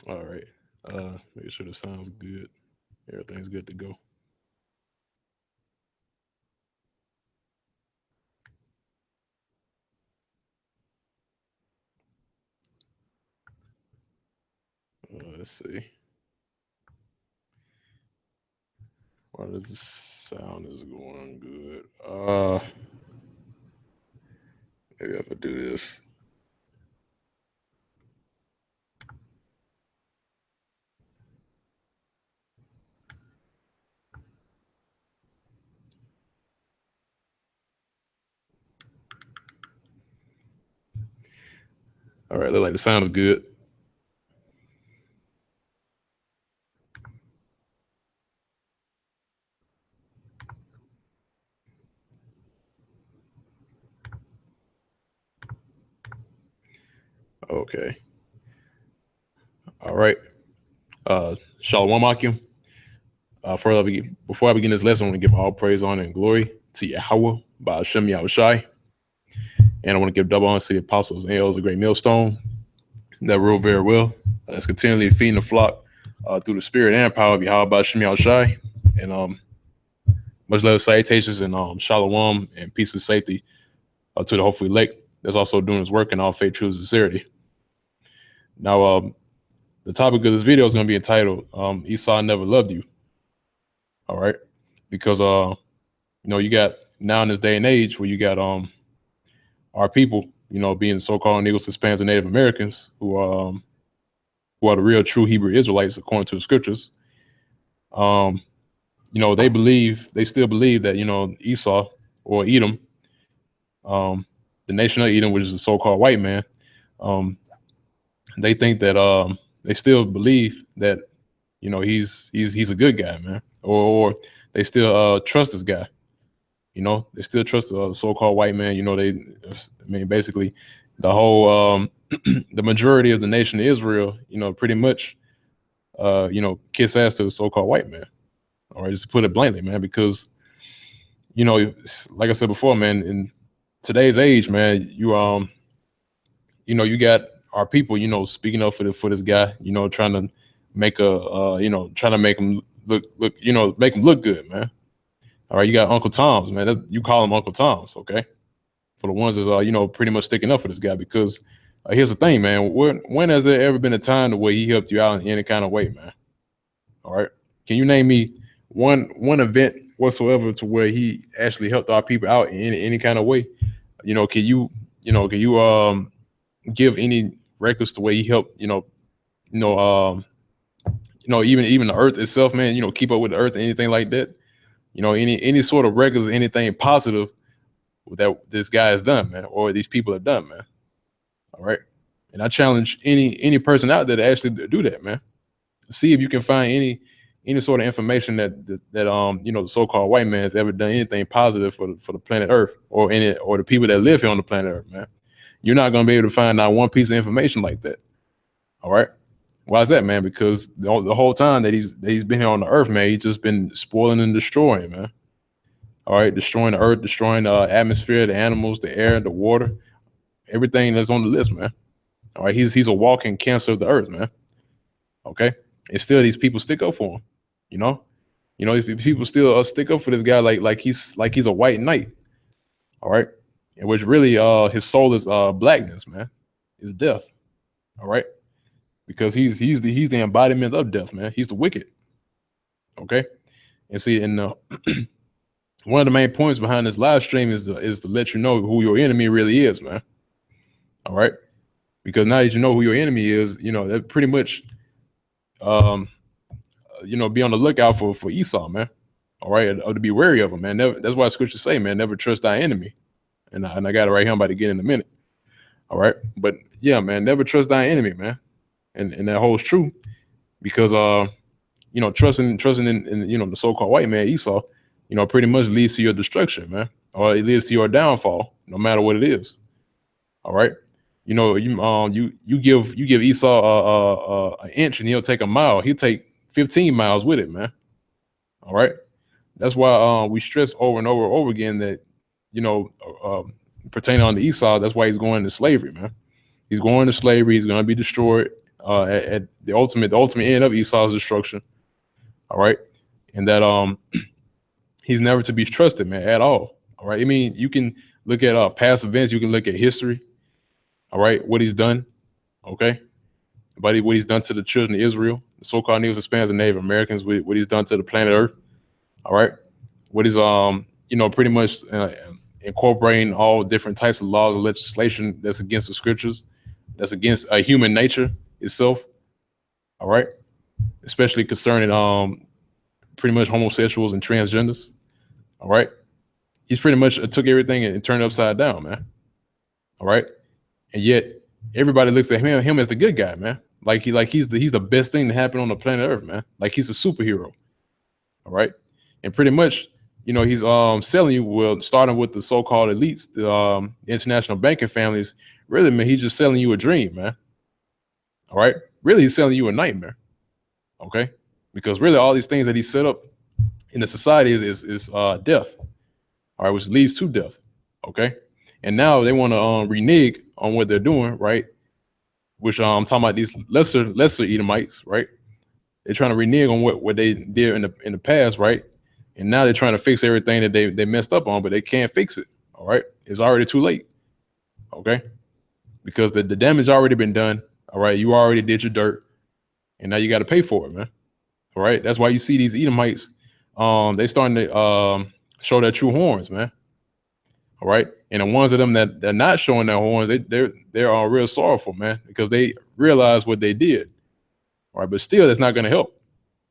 All right. Make sure the sounds good. Everything's good to go. Let's see. Why does the sound is going good? Maybe I could do this. All right. Look like the sound is good. Okay. All right. Shalom Akim. Before I begin this lesson, I want to give all praise, honor, and glory to Yahweh by Hashem Yahushai. And I want to give double honor to the apostles and elders, a great millstone that rule very well. That's continually feeding the flock through the spirit and power of Yahweh by Hashem Yahushai. And much love, salutations, and shalom and peace and safety to the hopefully elect that's also doing his work in all faith, truth, and sincerity. Now, the topic of this video is going to be entitled Esau Never Loved You. All right. Because, you got now in this day and age where you got our people, being so-called Negroes, Hispanics, and Native Americans who are the real true Hebrew Israelites according to the scriptures. They still believe that, Esau or Edom, the nation of Edom, which is the so-called white man, they think that they still believe that, he's a good guy, man, or they still trust this guy. They still trust the so-called white man. Basically, the whole the majority of the nation of Israel, pretty much, kiss ass to the so-called white man. All right, just to put it bluntly, man, because like I said before, man, in today's age, man, you got our people, speaking up for this guy, trying to make trying to make him look, make him look good, man. All right, you got Uncle Tom's, man. You call him Uncle Tom's, okay? For the ones that's pretty much sticking up for this guy, because here's the thing, man. When has there ever been a time the way he helped you out in any kind of way, man? All right, can you name me one event whatsoever to where he actually helped our people out in any kind of way? Can you give any records the way he helped? Even the earth itself, man. Keep up with the earth, anything like that. Any sort of records, anything positive that this guy has done, man, or these people have done, man. All right. And I challenge any person out there to actually do that, man. See if you can find any sort of information that the so-called white man has ever done anything positive for the planet Earth or the people that live here on the planet Earth, man. You're not gonna be able to find out one piece of information like that. All right. Why is that, man? Because the whole time that he's been here on the earth, man, he's just been spoiling and destroying, man. All right, destroying the earth, destroying the atmosphere, the animals, the air, the water, everything that's on the list, man. All right, he's a walking cancer of the earth, man. Okay, and still these people stick up for him. These people still stick up for this guy like he's a white knight. All right, and which really his soul is blackness, man. Is death. All right. Because he's the embodiment of death, man. He's the wicked. Okay, and see, and one of the main points behind this live stream is to let you know who your enemy really is, man. All right, because now that you know who your enemy is, that pretty much, be on the lookout for Esau, man. All right, or to be wary of him, man. That's why scriptures say, man, never trust thy enemy. And I got it right here. I'm about to get in a minute. All right, but yeah, man, never trust thy enemy, man. And that holds true because trusting in the so-called white man Esau, pretty much leads to your destruction, man, or it leads to your downfall, no matter what it is. All right, you give Esau an inch and he'll take a mile. He'll take 15 miles with it, man. All right, that's why we stress over and over again that pertaining on to Esau, that's why he's going into slavery, man. He's going to slavery. He's going to be destroyed. at the ultimate end of Esau's destruction. All right, and that he's never to be trusted, man, at all. All right, I mean, you can look at past events, you can look at history. All right, what he's done. Okay, but what he's done to the children of Israel, the so-called Negroes, Hispanics, and Native Americans, what he's done to the planet Earth. All right, what is pretty much incorporating all different types of laws and legislation that's against the scriptures, that's against human nature itself. All right, especially concerning pretty much homosexuals and transgenders. All right, he's pretty much took everything and turned it upside down, man. All right, and yet everybody looks at him as the good guy, man. Like he's the best thing to happen on the planet Earth, man. Like he's a superhero. All right, and pretty much, he's selling you, well, starting with the so-called elites, the international banking families. Really, man, he's just selling you a dream, man. All right, really, he's selling you a nightmare. Okay, because really, all these things that he set up in the society is death. All right, which leads to death. Okay, and now they want to renege on what they're doing, right? Which I'm talking about these lesser Edomites, right? They're trying to renege on what they did in the past, right? And now they're trying to fix everything that they messed up on, but they can't fix it. All right, it's already too late. Okay, because the damage already been done. All right, you already did your dirt, and now you got to pay for it, man. All right, that's why you see these Edomites. They starting to show their true horns, man. All right, and the ones of them that they're not showing their horns, they're real sorrowful, man, because they realize what they did. All right, but still, that's not going to help.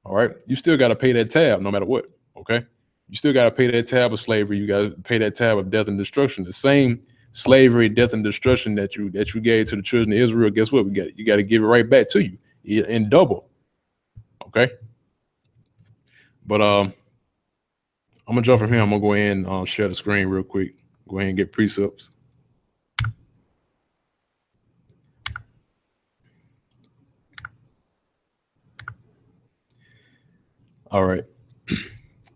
All right, you still got to pay that tab no matter what. Okay, you still got to pay that tab of slavery. You got to pay that tab of death and destruction. The same slavery, death, and destruction that you gave to the children of Israel. Guess what? You got to give it right back to you in double. Okay, but I'm gonna jump from here. I'm gonna go ahead and share the screen real quick. Go ahead and get precepts. All right.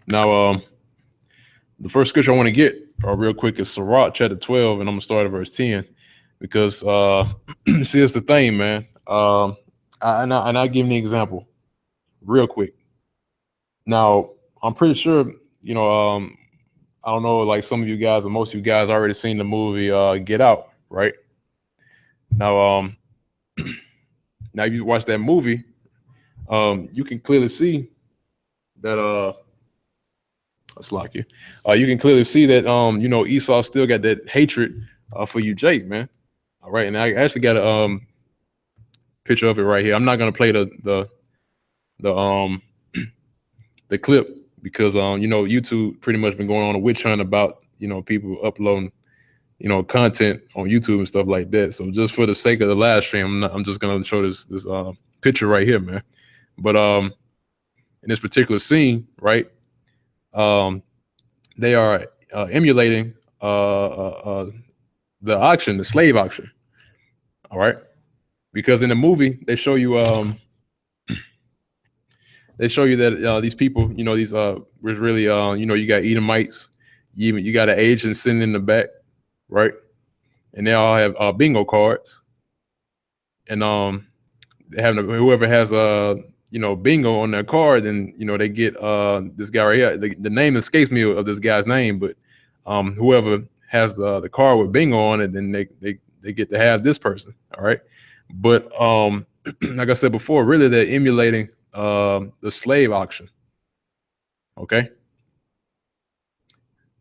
Now, the first scripture I want to get real quick is Sirach chapter 12, and I'm gonna start at verse 10 because see, it's the thing, man. I'll give you an example real quick. Now, I'm pretty sure I don't know, like some of you guys or most of you guys already seen the movie Get Out, right? Now, now if you watch that movie, you can clearly see that let's lock you. You can clearly see that Esau still got that hatred for you, Jake, man. All right, and I actually got a picture of it right here. I'm not gonna play the clip because YouTube pretty much been going on a witch hunt about people uploading content on YouTube and stuff like that. So just for the sake of the live stream, I'm just gonna show this picture right here, man. But in this particular scene, right, they are emulating the auction, the slave auction. All right, because in the movie they show you that these people, these was really you got Edomites, you got an Asian sitting in the back, right, and they all have bingo cards, and they have whoever has bingo on their card, then they get this guy right here. The name escapes me of this guy's name, but whoever has the card with bingo on it, then they get to have this person. All right, but like I said before, really they're emulating the slave auction. Okay,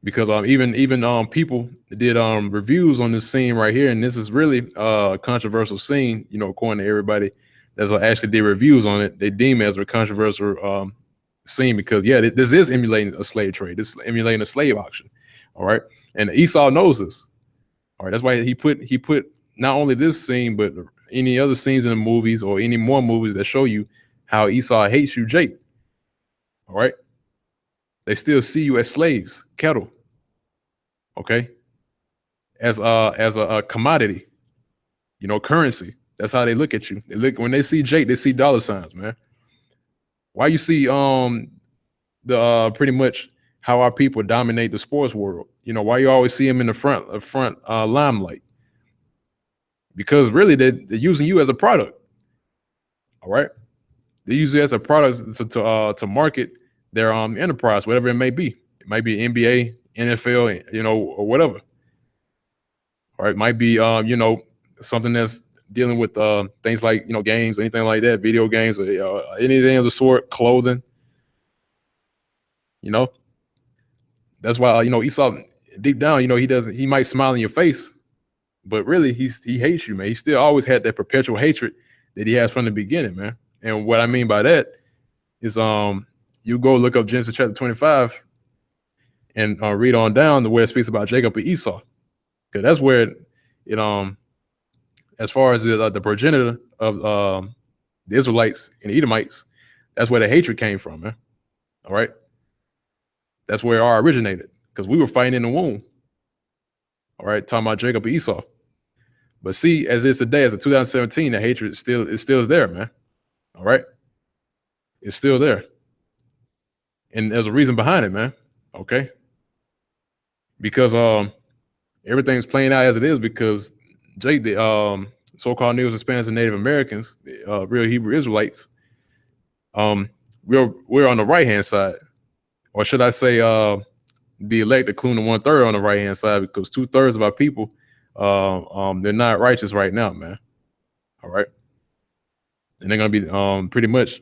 because even people did reviews on this scene right here, and this is really a controversial scene, according to everybody that's actually did reviews on it. They deem it as a controversial scene because this is emulating a slave trade. This is emulating a slave auction. All right, and Esau knows this. All right, that's why he put not only this scene but any other scenes in the movies or any more movies that show you how Esau hates you, Jake. All right, they still see you as slaves, cattle. Okay, as a commodity, currency. That's how they look at you. They look when they see Jake, they see dollar signs, man. Why you see the pretty much how our people dominate the sports world? Why you always see them in the front limelight? Because really they're using you as a product. All right. They use it as a product to market their enterprise, whatever it may be. It might be NBA, NFL, or whatever. All right. It might be something that's dealing with things like games, anything like that, video games, or anything of the sort, clothing. You know, that's why Esau deep down, he might smile in your face, but really he hates you, man. He still always had that perpetual hatred that he has from the beginning, man. And what I mean by that is you go look up Genesis chapter 25 and read on down to where it speaks about Jacob and Esau, because that's where as far as the progenitor of the Israelites and Edomites, that's where the hatred came from, man. All right, that's where it all originated, because we were fighting in the womb. All right, talking about Jacob and Esau. But see, as it's today, as of 2017, the hatred still is there, man. All right, it's still there, and there's a reason behind it, man. Okay, because everything's playing out as it is because Jake, the so-called Negroes, Hispanics, and Native Americans, real Hebrew Israelites, we're on the right hand side, or should I say, the elect, including the 1/3 on the right hand side, because 2/3 of our people, they're not righteous right now, man. All right, and they're gonna be pretty much,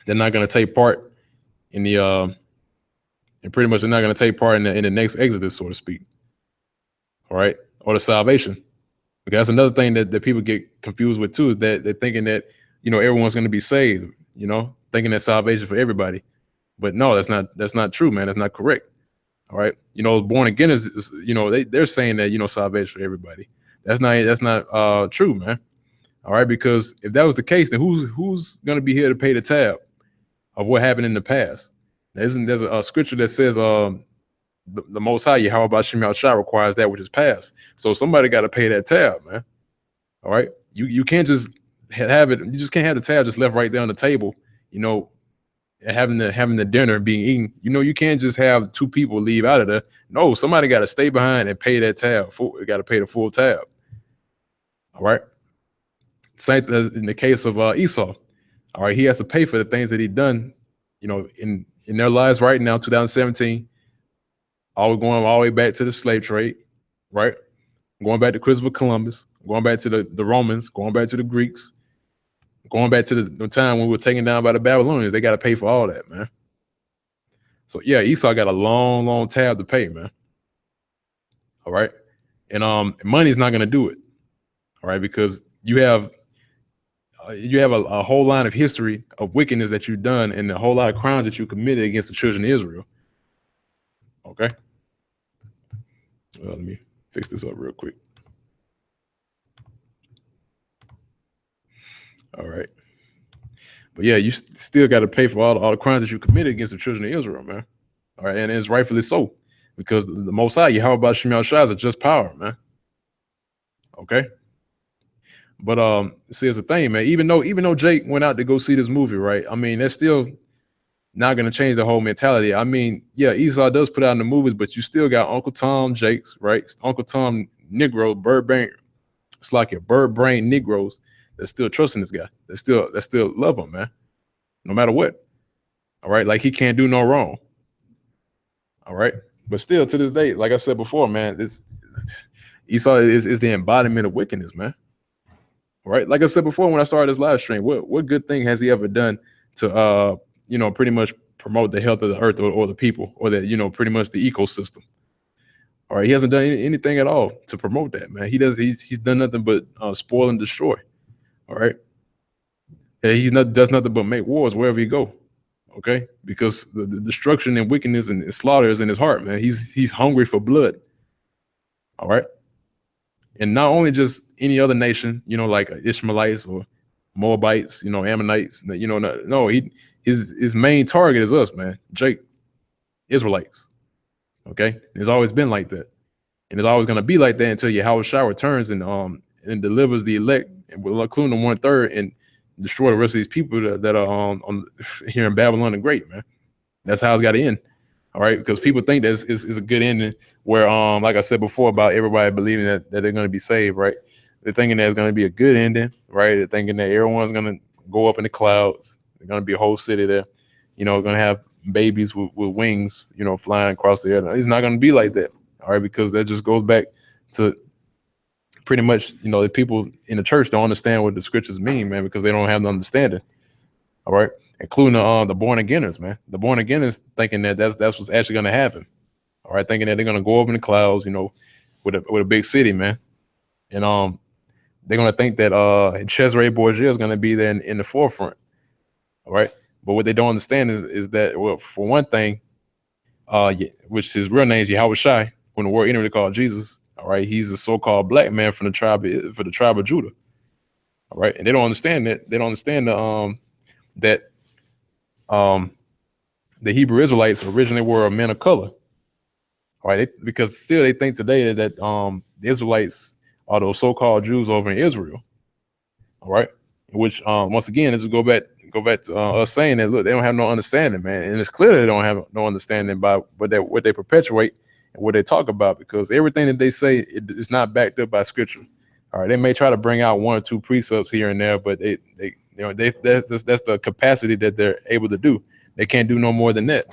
they're not gonna take part in the and pretty much they're not gonna take part in the next Exodus, so to speak. All right, or the salvation. Because that's another thing that people get confused with too, is that they're thinking that everyone's going to be saved, thinking that salvation for everybody. But no, that's not true, man. That's not correct. All right, born again is they're saying that salvation for everybody. That's not true, man. All right, because if that was the case, then who's going to be here to pay the tab of what happened in the past? There's a scripture that says the Most High, Yahweh Bashim Yahshua, requires that which is past. So somebody got to pay that tab, man. All right, you can't just have it. You just can't have the tab just left right there on the table. Having the dinner being eaten. You can't just have two people leave out of there. No, somebody got to stay behind and pay that tab. Got to pay the full tab. All right. Same in the case of Esau. All right, he has to pay for the things that he done. In their lives right now, 2017. Going all the way back to the slave trade, right? Going back to Christopher Columbus, going back to the Romans, going back to the Greeks, going back to the time when we were taken down by the Babylonians. They got to pay for all that, man. So yeah, Esau got a long, long tab to pay, man. All right, and money's not going to do it. All right, because you have a whole line of history of wickedness that you've done and a whole lot of crimes that you committed against the children of Israel. Okay. Let me fix this up real quick. All right. But yeah, you still got to pay for all the crimes that you committed against the children of Israel, man. All right. And it's rightfully so, because the Most High, Yahweh Bashim Yahshua, is a just power, man. Okay. But see, it's the thing, man. Even though Jake went out to go see this movie, right? I mean, that's still not going to change the whole mentality. I mean, yeah, Esau does put out in the movies, but you still got Uncle Tom Jakes, right? Uncle Tom Negro, bird brain Negroes that still trusting this guy. That still love him, man. No matter what. All right, like he can't do no wrong. All right, but still to this day, like I said before, man, Esau is the embodiment of wickedness, man. All right, like I said before when I started this live stream, what good thing has he ever done to pretty much promote the health of the earth or the people, or that pretty much the ecosystem? All right, he hasn't done anything at all to promote that, man. He's done nothing but spoil and destroy. All right, and he does nothing but make wars wherever he go. Okay, because the destruction and wickedness and slaughter is in his heart, man. He's hungry for blood. All right, and not only just any other nation, like Ishmaelites or Moabites, Ammonites. No, his main target is us, man. Jake, Israelites. Okay, it's always been like that, and it's always going to be like that until Yahweh returns and delivers the elect, and will include the 1/3 and destroy the rest of these people that are on here in Babylon the Great, man. That's how it's got to end. All right, because people think that is a good ending, where like I said before about everybody believing that they're going to be saved, right? They're thinking that it's going to be a good ending, right? They're thinking that everyone's going to go up in the clouds. There's gonna be a whole city there. Gonna have babies with wings, flying across the air. It's not gonna be like that. All right, because that just goes back to pretty much, the people in the church don't understand what the scriptures mean, man, because they don't have the understanding. All right, including the born againers, man. The born againers thinking that that's what's actually gonna happen. All right, thinking that they're gonna go up in the clouds, with a big city, man, and they're gonna think that Cesare Borgia is gonna be there in the forefront. All right, but what they don't understand is that, well, for one thing, yeah, which his real name is Yahweh Shai, when the word entered called Jesus. All right, he's a so-called black man from the tribe of Judah. All right, and they don't understand that. They don't understand that the Hebrew Israelites originally were men of color. All right, because still they think today that the Israelites are those so-called Jews over in Israel. All right, which once again, this will go back to us saying that, look, they don't have no understanding, man, and it's clear they don't have no understanding about what they perpetuate and what they talk about, because everything that they say is not backed up by scripture. All right, they may try to bring out one or two precepts here and there, but that's the capacity that they're able to do. They can't do no more than that.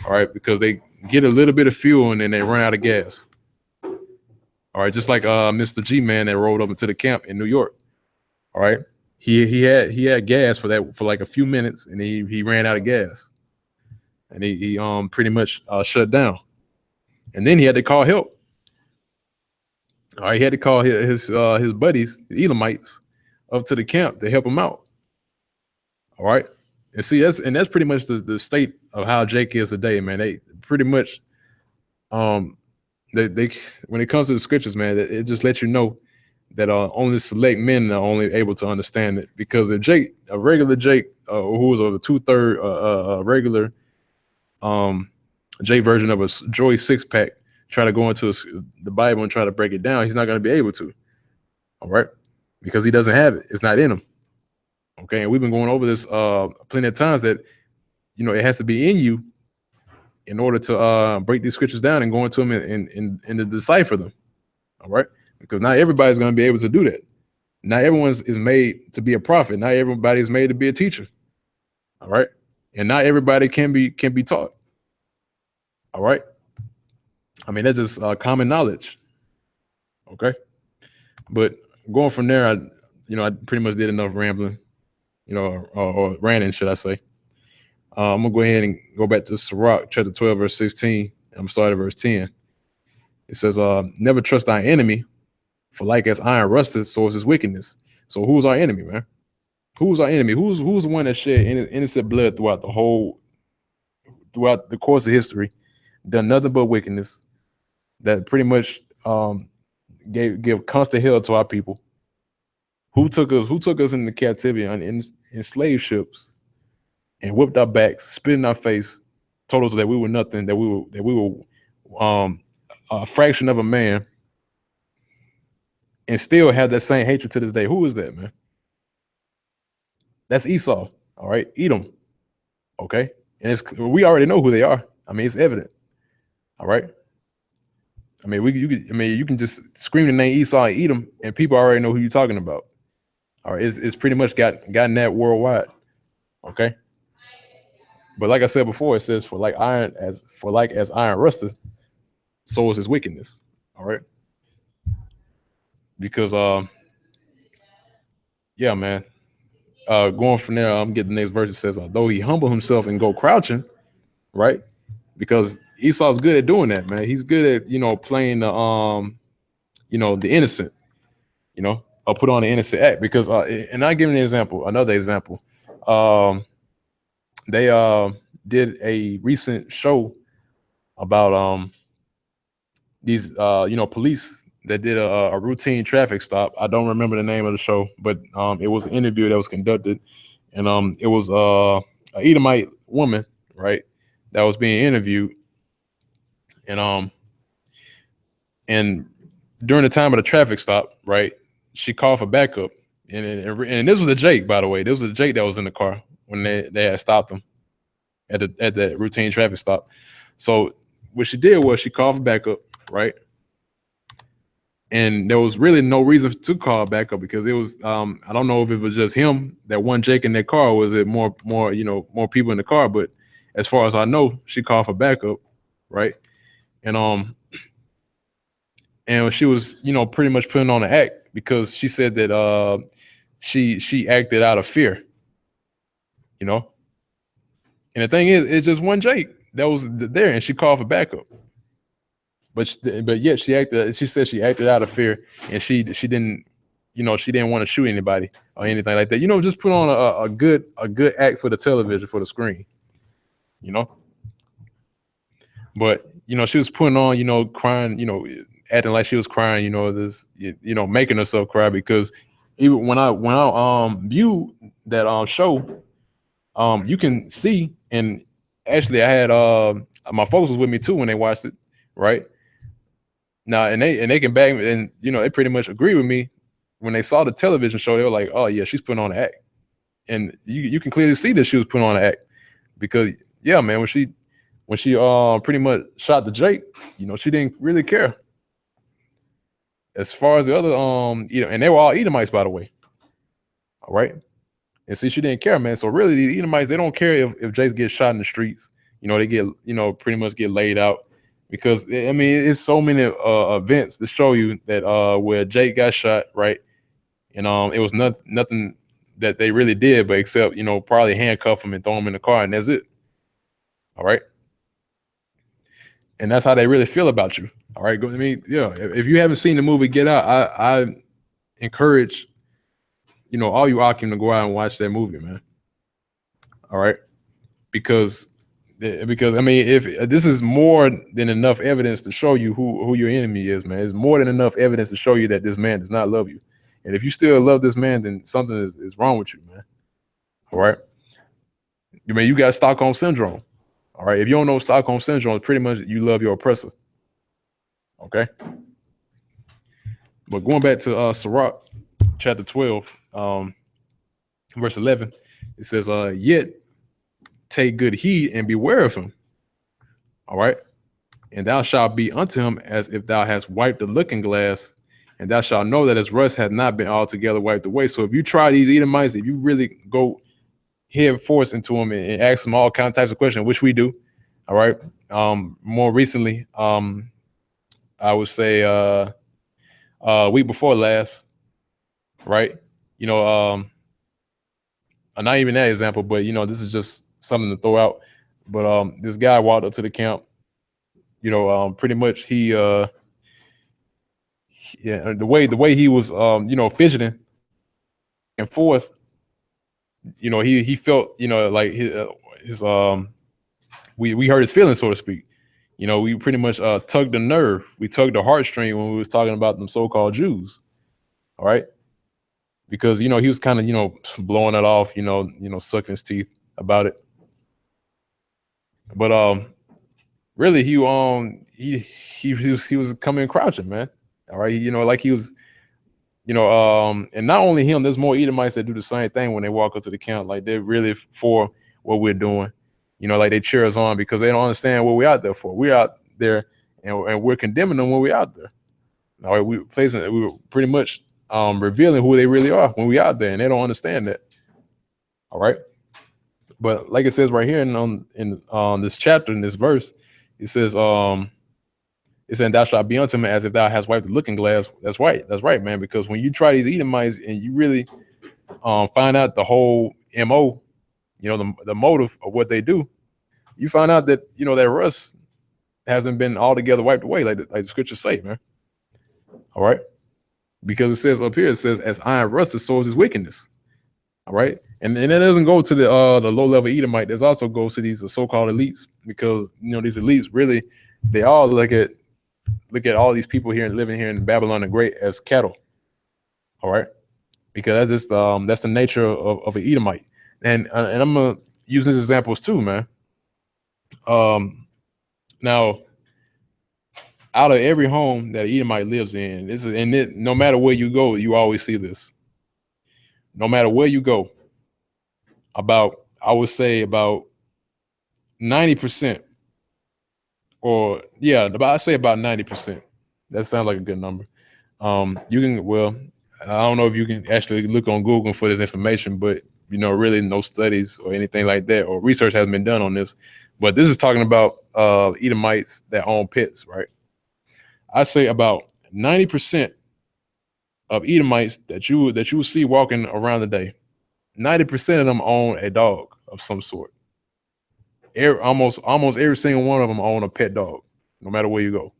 All right, because they get a little bit of fuel and then they run out of gas. All right, just like Mr. G Man that rolled up into the camp in New York. All right, he had gas for like a few minutes, and he ran out of gas, and he pretty much shut down, and then he had to call help. All right, he had to call his buddies, the Edomites, up to the camp to help him out. All right, and see, that's pretty much the state of how Jake is today, man. They pretty much they when it comes to the scriptures, man, it just lets you know that only select men are only able to understand it. Because if a regular Jake, who was a 2/3 regular Jake version of a Joy 6-pack, try to go into the Bible and try to break it down, he's not going to be able to. All right, because he doesn't have it. It's not in him. Okay, and we've been going over this plenty of times, that it has to be in you in order to break these scriptures down and go into them and to decipher them. All right, because not everybody's going to be able to do that. Not everyone is made to be a prophet. Not everybody is made to be a teacher. All right, and not everybody can be taught. All right, I mean, that's just common knowledge. Okay, but going from there, I pretty much did enough rambling, or ranting, should I say. I'm gonna go ahead and go back to Sirach chapter 12, verse 16. I'm starting at verse 10. It says, never trust thy enemy, for like as iron rusted, so is his wickedness. So who's our enemy, man? Who's our enemy? Who's the one that shed innocent blood throughout the course of history, done nothing but wickedness, that pretty much give constant hell to our people? Who took us into captivity in slave ships and whipped our backs, spit in our face, told us that we were nothing, that we were a fraction of a man, and still have that same hatred to this day? Who is that, man? That's Esau. All right, Edom. Okay, and we already know who they are. I mean, it's evident. All right. I mean, you can just scream the name Esau and Edom, and people already know who you're talking about. All right, it's pretty much gotten that worldwide. Okay. But like I said before, it says, for like as iron rusted, so is his wickedness. All right. Because yeah, man. Going from there, I'm getting the next verse. It says, though he humble himself and go crouching, right? Because Esau's good at doing that, man. He's good at playing the the innocent, or put on the innocent act. Because and I give an example, another example. They did a recent show about these police that did a routine traffic stop. I don't remember the name of the show, but it was an interview that was conducted, and it was a Edomite woman, right, that was being interviewed, and during the time of the traffic stop, right, she called for backup, and this was a Jake, by the way. This was a Jake that was in the car when they had stopped him at the routine traffic stop. So what she did was she called for backup, right? And there was really no reason to call backup because it was I don't know if it was just him that one Jake in that car, or was it more more people in the car, but as far as I know, she called for backup, right? And she was pretty much putting on an act because she said that she acted out of fear, you know. And the thing is, it's just one Jake that was there, and she called for backup. But yet she acted. She said she acted out of fear, and she didn't, she didn't want to shoot anybody or anything like that. Just put on a good act for the television, for the screen, you know. But she was putting on, crying, acting like she was crying, this, making herself cry because even when I view that show, you can see, and actually I had my folks was with me too when they watched it, right? Now, and they can back me, and they pretty much agree with me. When they saw the television show, they were like, "Oh yeah, she's putting on an act," and you can clearly see that she was putting on an act because yeah, man, when she pretty much shot the Jake, she didn't really care. As far as the other and they were all Edomites, by the way. All right. And see, she didn't care, man. So really, the Edomites, they don't care if Jake gets shot in the streets. They get, pretty much get laid out because I mean, it's so many events to show you that where Jake got shot, right? And it was nothing that they really did, but except probably handcuff him and throw him in the car, and that's it. All right. And that's how they really feel about you. All right. I mean, yeah. If you haven't seen the movie Get Out, I encourage all you Akim to go out and watch that movie, man. All right, because I mean, if this is more than enough evidence to show you who your enemy is, man. It's more than enough evidence to show you that this man does not love you, and if you still love this man, then something is wrong with you, man. All right, you got Stockholm syndrome. All right, if you don't know Stockholm syndrome, it's pretty much you love your oppressor. Okay, but going back to Sirach chapter 12, verse 11, it says, "Yet take good heed and beware of him. All right. And thou shalt be unto him as if thou hast wiped the looking glass, and thou shalt know that his rust hath not been altogether wiped away." So if you try these Edomites, if you really go head force into them and ask them all kind of types of questions, which we do, all right. More recently, I would say week before last, right? Not even that example, but this is just something to throw out. But this guy walked up to the camp. Pretty much yeah, the way he was fidgeting and forth, he felt like his we hurt his feelings, so to speak. We pretty much tugged the nerve, we tugged the heartstring when we was talking about them so-called Jews. All right, because he was kind of blowing it off, sucking his teeth about it. But really he was coming crouching, man. All right, like he was, and not only him, there's more Edomites that do the same thing when they walk up to the camp. Like they're really for what we're doing, like they cheer us on because they don't understand what we're out there for. We're out there and we're condemning them when we're out there. All right, we were pretty much revealing who they really are when we're out there, and they don't understand that. All right. But like it says right here in this chapter, in this verse, it says, it said, "Thou shalt be unto him as if thou hast wiped the looking glass." That's right. That's right, man. Because when you try these Edomites and you really find out the whole MO, the motive of what they do, you find out that that rust hasn't been altogether wiped away, like the scriptures say, man. All right. Because it says up here, it says, "As iron rusted, so is his wickedness." All right. And it doesn't go to the low level Edomite. There's also goes to these so-called elites, because these elites really, they all look at all these people here living here in Babylon the Great as cattle. All right, because that's the nature of an Edomite. And I'm gonna use these examples too, man. Now, out of every home that an Edomite lives in, no matter where you go, you always see this. No matter where you go, I would say about 90%, or yeah, I say about 90%. That sounds like a good number. You can, well, I don't know if you can actually look on Google for this information, but really no studies or anything like that or research has been done on this. But this is talking about Edomites that own pets, right? I say about 90% of Edomites that you will see walking around today, 90% of them own a dog of some sort. Almost every single one of them own a pet dog, no matter where you go.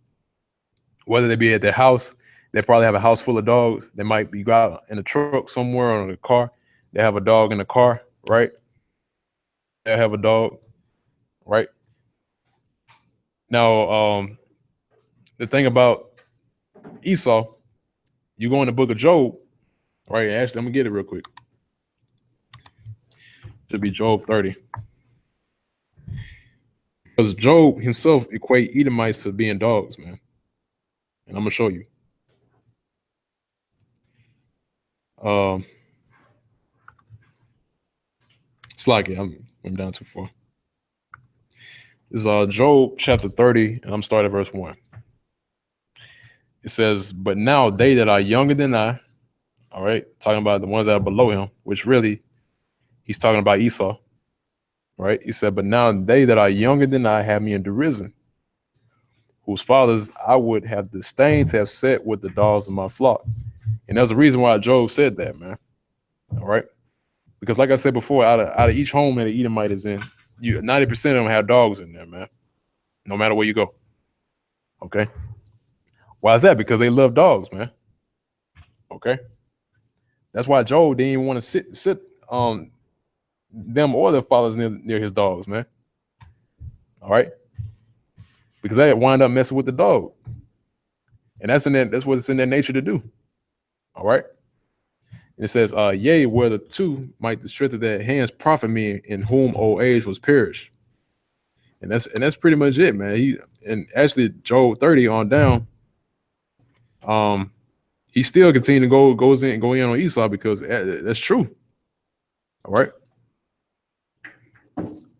Whether they be at their house, they probably have a house full of dogs. They might be out in a truck somewhere or in a car. They have a dog in the car, right? They have a dog, right? Now, the thing about Esau, you go in the book of Job, right? Actually, I'm gonna get it real quick. Should be Job 30. Because Job himself equate Edomites to being dogs, man. And I'm gonna show you. It's like it. I'm down too far. This is Job chapter 30, and I'm starting at verse 1. It says, "But now they that are younger than I," all right, talking about the ones that are below him, which really he's talking about Esau, right? He said, "But now they that are younger than I have me in derision, whose fathers I would have disdained to have set with the dogs of my flock." And there's a reason why Job said that, man. All right, because like I said before, out of each home that an Edomite is in, 90% of them have dogs in there, man. No matter where you go. Okay. Why is that? Because they love dogs, man. Okay. That's why Job didn't even want to sit on them or their fathers near his dogs, man. All right. Because they wind up messing with the dog. And that's what it's in their nature to do. All right. And it says, yea, where the two might the strength of their hands profit me, in whom old age was perished. And that's pretty much it, man. And actually Job 30 on down, he still continue to go in on Esau because that's true. All right.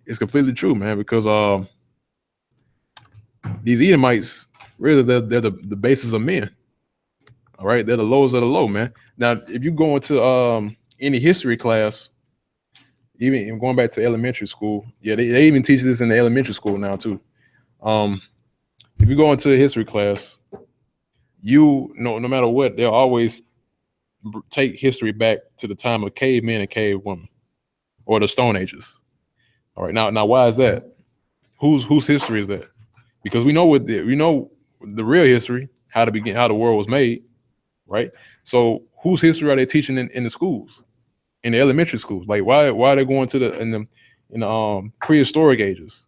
It's completely true, man, because these Edomites, really, they're the basis of men. All right. They're the lowest of the low, man. Now, if you go into any history class, even going back to elementary school, yeah, they even teach this in the elementary school now, too. If you go into a history class, no matter what, they'll always take history back to the time of cavemen and cave women or the Stone Ages. All right. Now, why is that? Whose history is that? Because we know the real history, how the world was made, right? So whose history are they teaching in the schools, in the elementary schools? Like why are they going to the prehistoric ages,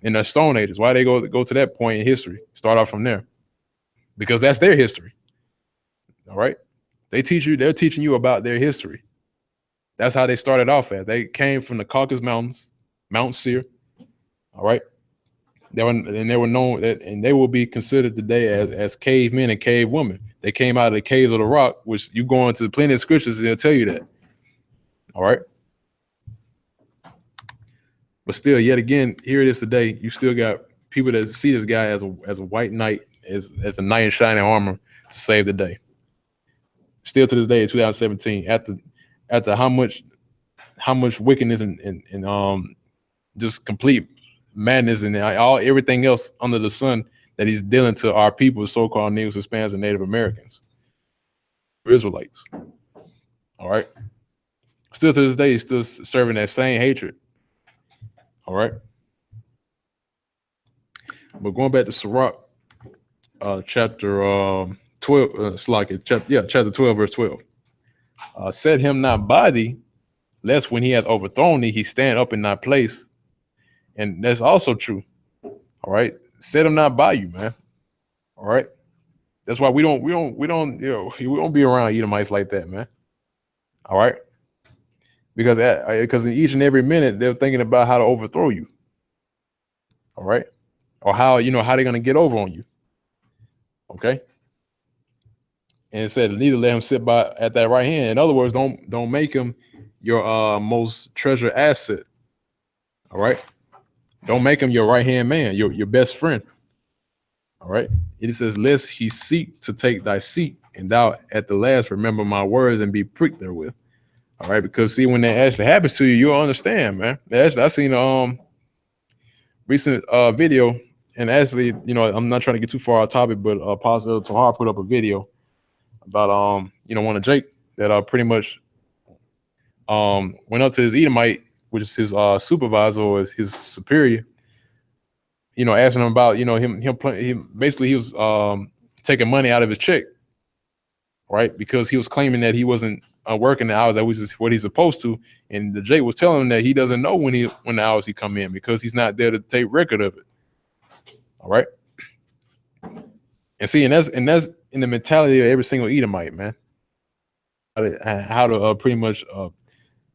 in the Stone Ages? Why they go to that point in history? Start off from there, because that's their history. All right, they're teaching you about their history. That's how they started off as. They came from the Caucasus Mountains, Mount Seir. All right. They were known that, and they will be considered today as cavemen and cave women. They came out of the caves of the rock, which you go into plenty of scriptures, and they'll tell you that. All right. But still, yet again, here it is today. You still got people that see this guy as a white knight, as a knight in shining armor to save the day. Still to this day, in 2017, after how much wickedness and just complete madness and everything else under the sun that he's dealing to our people, so-called Negroes, Hispanics, and Native Americans, Israelites. All right. Still to this day, he's still serving that same hatred. All right. But going back to Sirach, chapter 12, chapter 12, verse 12. Set him not by thee, lest when he hath overthrown thee, he stand up in thy place. And that's also true. All right. Set him not by you, man. All right. That's why we don't be around Edomites like that, man. All right. Because in each and every minute they're thinking about how to overthrow you. All right. Or how they're gonna get over on you. Okay. And it said, neither let him sit by at that right hand. In other words, don't make him your most treasured asset. All right. Don't make him your right hand man, your best friend. All right. It says, lest he seek to take thy seat, and thou at the last remember my words and be pricked therewith. All right, because see, when that actually happens to you, you'll understand, man. Actually, I seen recent video, and actually, I'm not trying to get too far off topic, but Positive Tahar put up a video about one of Jake that pretty much went up to his Edomite, which is his supervisor or his superior, asking him about him basically he was taking money out of his check, right? Because he was claiming that he wasn't working the hours that was what he's supposed to, and the Jake was telling him that he doesn't know when the hours he come in because he's not there to take record of it. All right, and see, and that's in the mentality of every single Edomite, man. How to pretty much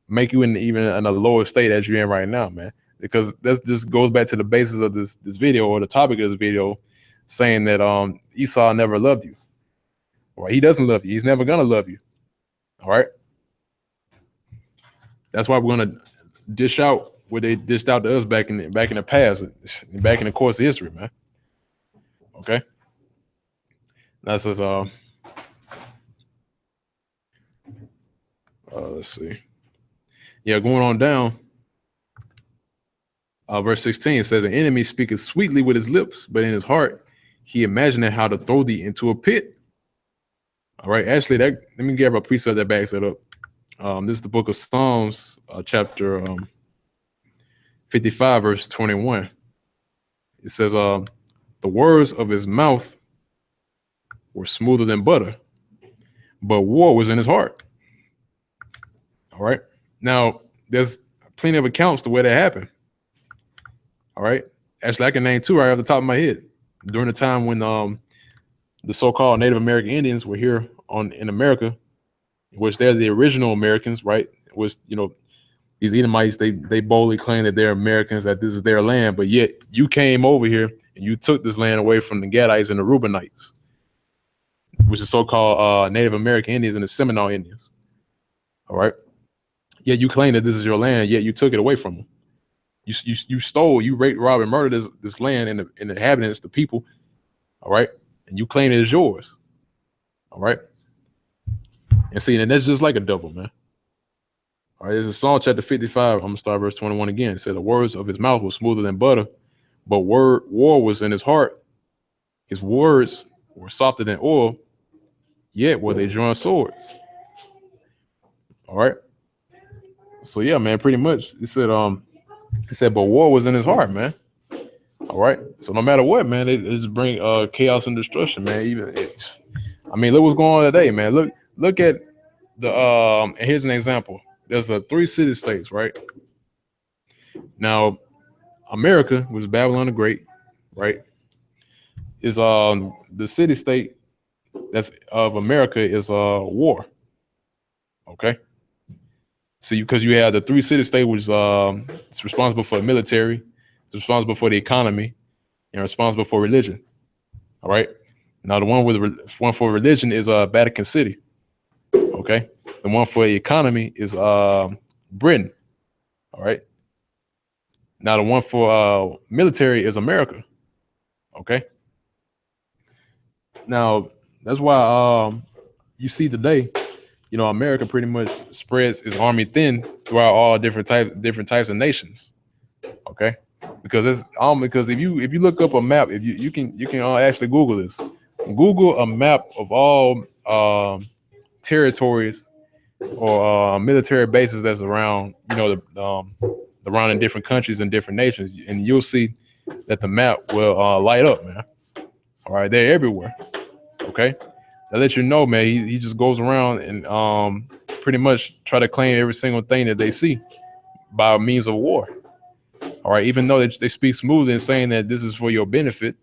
make you even in a lower state as you're in right now, man. Because that just goes back to the basis of this video, or the topic of this video, saying that Esau never loved you. All right, he doesn't love you. He's never gonna love you. All right. That's why we're gonna dish out what they dished out to us back in the past, back in the course of history, man. Okay. That's just let's see. Yeah, going on down. Verse 16 says, an enemy speaketh sweetly with his lips, but in his heart he imagineth how to throw thee into a pit. All right, actually, let me give a precept that backs it up. This is the book of Psalms, chapter 55, verse 21. It says, the words of his mouth were smoother than butter, but war was in his heart. All right. Now, there's plenty of accounts to where that happened. All right. Actually, I can name two right off the top of my head. During the time when the so-called Native American Indians were here in America, which they're the original Americans, right? Was these Edomites, they boldly claim that they're Americans, that this is their land, but yet you came over here and you took this land away from the Gadites and the Reubenites, which is so-called Native American Indians and the Seminole Indians. All right. Yeah, you claim that this is your land, yet you took it away from them. You stole, you raped, robbed, and murdered this land and the inhabitants, the people. All right, and you claim it as yours. All right, and see, and that's just like a devil, man. All right, there's a Psalm chapter 55. I'm gonna start verse 21 again. It said, the words of his mouth were smoother than butter, but war was in his heart. His words were softer than oil, yet were they drawn swords. All right. So yeah, man, pretty much it said, but war was in his heart, man. All right. So no matter what, man, it just bring chaos and destruction, man. Look what's going on today, man. Look at the and here's an example. There's 3 city states, right? Now, America, which is Babylon the Great, right? Is the city state that's of America is war. Okay. So because you have the 3 city state, which it's responsible for the military, it's responsible for the economy, and responsible for religion. All right. Now the one for religion is Vatican City. Okay. The one for the economy is Britain. All right. Now the one for military is America. Okay. Now that's why you see today, America pretty much spreads its army thin throughout all different types of nations. Okay, because if you look up a map, if you can actually Google this. Google a map of all territories or military bases that's around, around in different countries and different nations, and you'll see that the map will light up, man. All right, they're everywhere. Okay. That lets you know, man, he just goes around and pretty much try to claim every single thing that they see by means of war. All right, even though they speak smoothly and saying that this is for your benefit,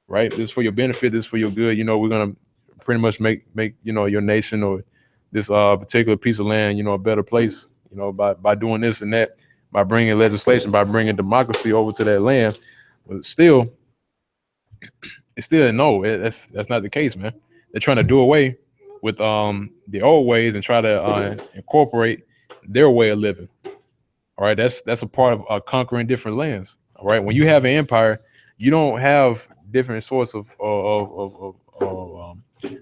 right? This is for your benefit, this is for your good. We're gonna pretty much make your nation or this particular piece of land, a better place, by doing this and that, by bringing legislation, by bringing democracy over to that land. But still, that's not the case, man. They're trying to do away with the old ways and try to incorporate their way of living. All right, that's a part of conquering different lands. All right, when you have an empire, you don't have different sorts of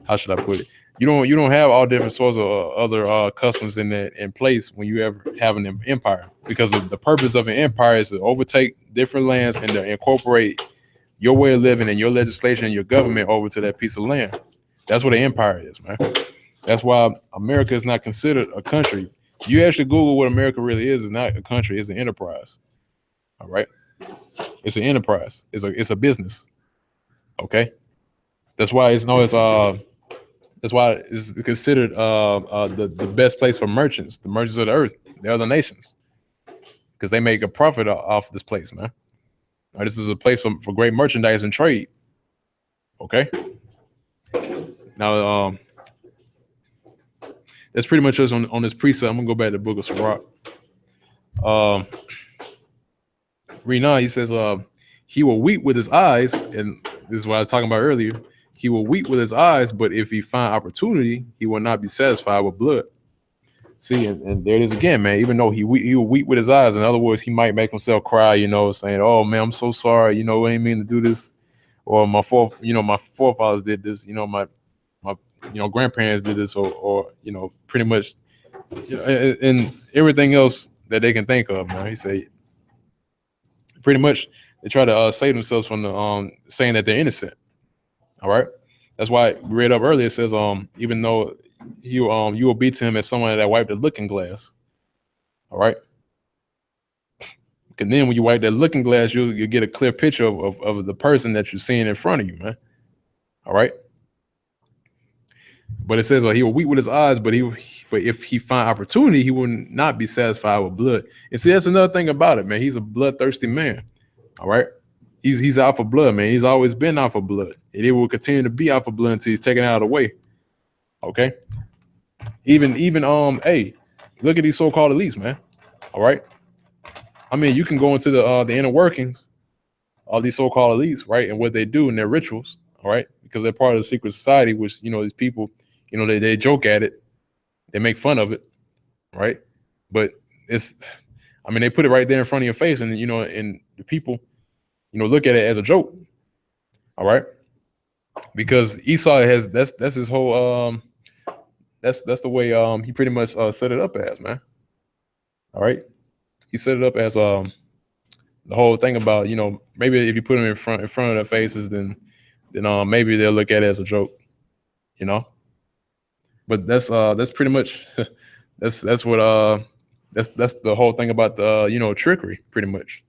how should I put it? You don't have all different sorts of other customs in place when you ever have an empire, because of the purpose of an empire is to overtake different lands and to incorporate your way of living and your legislation and your government over to that piece of land. That's what an empire is, man. That's why America is not considered a country. You actually Google what America really is not a country, it's an enterprise. All right. It's an enterprise. It's a business. Okay. That's why it's known as that's why it's considered the best place for merchants, the merchants of the earth, the other nations, because they make a profit off this place, man. This is a place for great merchandise and trade. Okay. Now, that's pretty much us on this precept. I'm gonna go back to the book of Sirach. Renan, he says, he will weep with his eyes, and this is what I was talking about earlier. He will weep with his eyes, but if he find opportunity, he will not be satisfied with blood. See, and there it is again, man. Even though he will weep with his eyes, in other words, he might make himself cry, saying, "Oh man, I'm so sorry. I didn't mean to do this," or my forefathers did this. My grandparents did this, or pretty much, and everything else that they can think of, man. He said, pretty much, they try to save themselves from the saying that they're innocent. All right, that's why we read up earlier. It says, even though you will be to him as someone that wiped the looking glass. All right. And then when you wipe that looking glass, you get a clear picture of the person that you're seeing in front of you, man. All right. But it says he will weep with his eyes, but if he find opportunity, he will not be satisfied with blood. And see, that's another thing about it, man. He's a bloodthirsty man. All right. He's out for blood, man. He's always been out for blood. And he will continue to be out for blood until he's taken out of the way. Okay. Even hey, look at these so-called elites, man. All right. I mean, you can go into the inner workings, all these so-called elites, right, and what they do in their rituals, all right, because they're part of the secret society, which these people, they joke at it, they make fun of it, right? But they put it right there in front of your face, and and the people, look at it as a joke, all right, because Esau that's his whole that's the way he pretty much set it up as, man. All right. He set it up as the whole thing about, maybe if you put them in front of their faces, then maybe they'll look at it as a joke, But that's pretty much that's what that's the whole thing about the trickery, pretty much.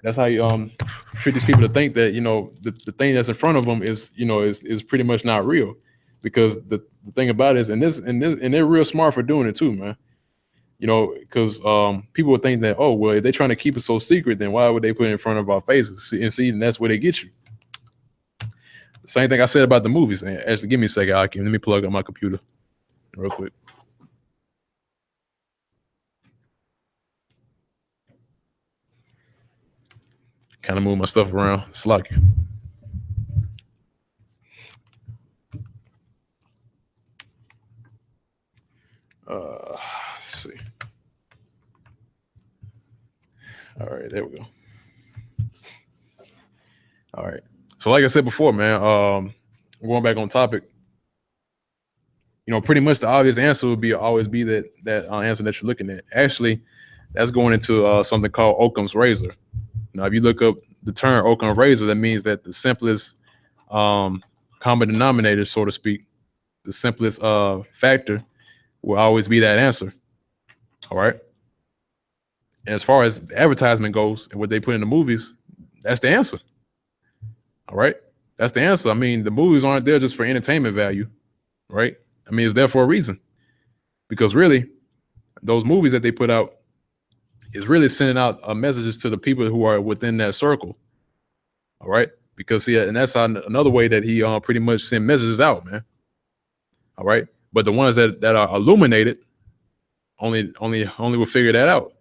That's how you trick these people to think that the thing that's in front of them is pretty much not real, because the thing about it is, and they're real smart for doing it too, man. Because people would think that, oh well, if they're trying to keep it so secret, then why would they put it in front of our faces? And that's where they get you. The same thing I said about the movies. And actually, give me a second, Aki. Let me plug up my computer real quick. Kind of move my stuff around. It's like let's see. All right, there we go. All right. So like I said before, man, going back on topic, pretty much the obvious answer would always be that answer that you're looking at. Actually, that's going into something called Occam's razor. Now, if you look up the term Occam's razor, that means that the simplest common denominator, so to speak, the simplest factor will always be that answer. All right. And as far as the advertisement goes and what they put in the movies, that's the answer. All right. That's the answer. I mean, the movies aren't there just for entertainment value, right? I mean, it's there for a reason, because really those movies that they put out is really sending out messages to the people who are within that circle. All right. Because and that's another way that he pretty much sent messages out, man. All right. But the ones that are illuminated only will figure that out.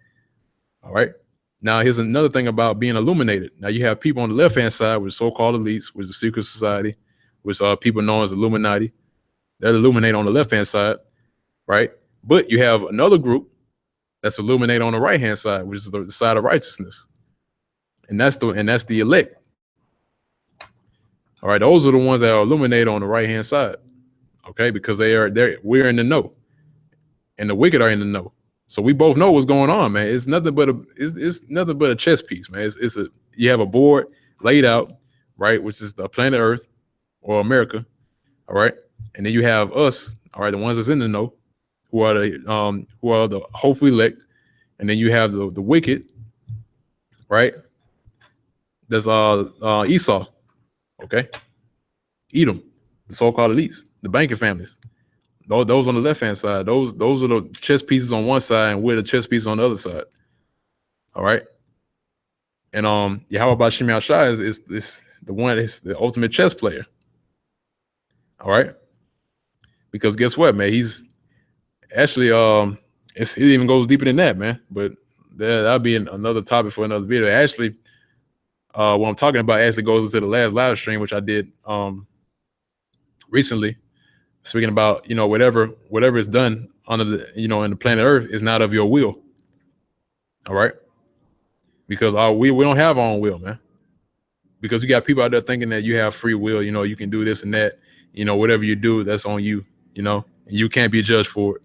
All right. Now, here's another thing about being illuminated. Now, you have people on the left-hand side with so-called elites, which is the secret society, which are people known as Illuminati. They're illuminated on the left-hand side, right? But you have another group that's illuminated on the right-hand side, which is the side of righteousness. And that's the elect. All right, those are the ones that are illuminated on the right hand side. Okay, because we're in the know, and the wicked are in the know. So we both know what's going on, man. It's nothing but it's nothing but a chess piece, man. It's a you have a board laid out, right, which is the planet Earth or America, all right, and then you have us, all right, the ones that's in the know, who are the hopefully elect, and then you have the wicked, right? That's Esau, okay, Edom, the so-called elites, the banking families. Those on the left hand side, those are the chess pieces on one side, and we're the chess pieces on the other side. All right. And how about Shimei Shai is the one is the ultimate chess player. All right. Because guess what, man? He's actually it even goes deeper than that, man. But that'll be another topic for another video. Actually, what I'm talking about actually goes into the last live stream, which I did recently, speaking about whatever is done under the in the planet Earth is not of your will. All right. Because we don't have our own will, man. Because you got people out there thinking that you have free will, you can do this and that, whatever you do, that's on you, and you can't be judged for it,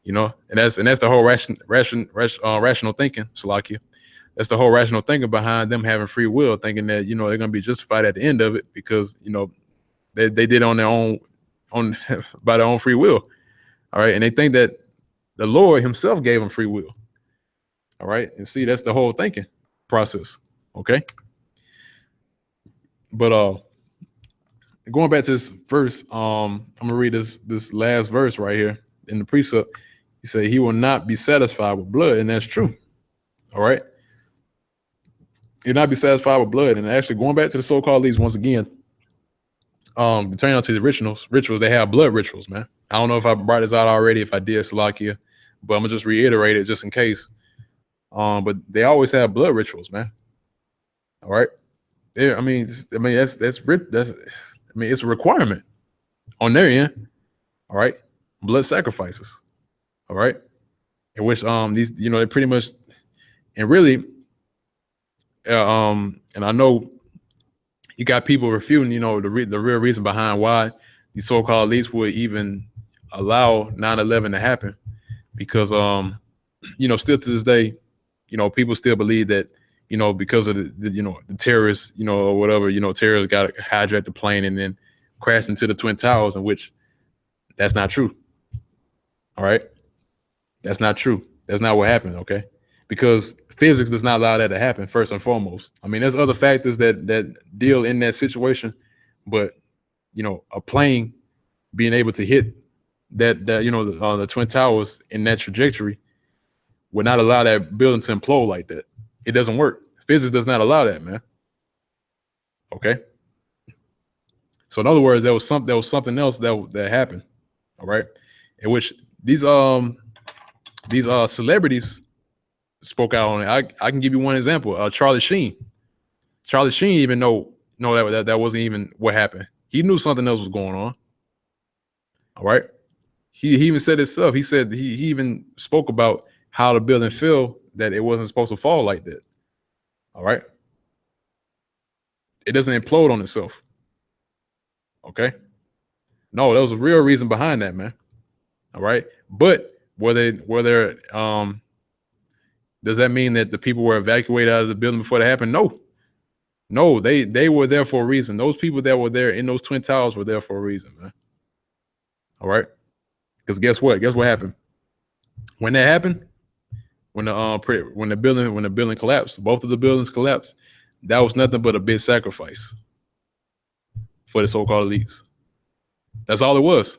and that's the whole rational thinking, Salakia. That's the whole rational thinking behind them having free will, thinking that they're going to be justified at the end of it because they did it on their own by their own free will, all right, and they think that the Lord Himself gave them free will, all right, and see that's the whole thinking process, okay. But going back to this verse, I'm gonna read this last verse right here in the precept. He said he will not be satisfied with blood, and that's true. All right, he'll not be satisfied with blood. And actually, going back to the so-called leads once again, turning out to the rituals, they have blood rituals, man. I don't know if I brought this out already. If I did, Salakia, but I'm gonna just reiterate it just in case. But they always have blood rituals, man. All right. Yeah, I mean that's it's a requirement on their end. All right, blood sacrifices. All right, in which these they pretty much and really and I know you got people refuting the real reason behind why these so-called elites would even allow 9/11 to happen because still to this day people still believe that because of the terrorists or whatever terrorists got hijacked the plane and then crashed into the Twin Towers, in which that's not true. All right, that's not true. That's not what happened. Okay, because physics does not allow that to happen. First and foremost, I mean there's other factors that deal in that situation, but a plane being able to hit the Twin Towers in that trajectory would not allow that building to implode like that. It doesn't work. Physics does not allow that, man. Okay. So in other words, there was something else that happened. All right, in which these celebrities spoke out on it. I can give you one example. Charlie Sheen. Charlie Sheen even know that wasn't even what happened. He knew something else was going on. All right. He even said himself. He said he even spoke about how the building fell, that it wasn't supposed to fall like that. All right. It doesn't implode on itself. Okay. No, there was a real reason behind that, man. All right. But were there does that mean that the people were evacuated out of the building before that happened? No, they were there for a reason. Those people that were there in those Twin Towers were there for a reason, man. All right. Because guess what? Guess what happened? When that happened, when the building collapsed, both of the buildings collapsed, that was nothing but a big sacrifice for the so-called elites. That's all it was.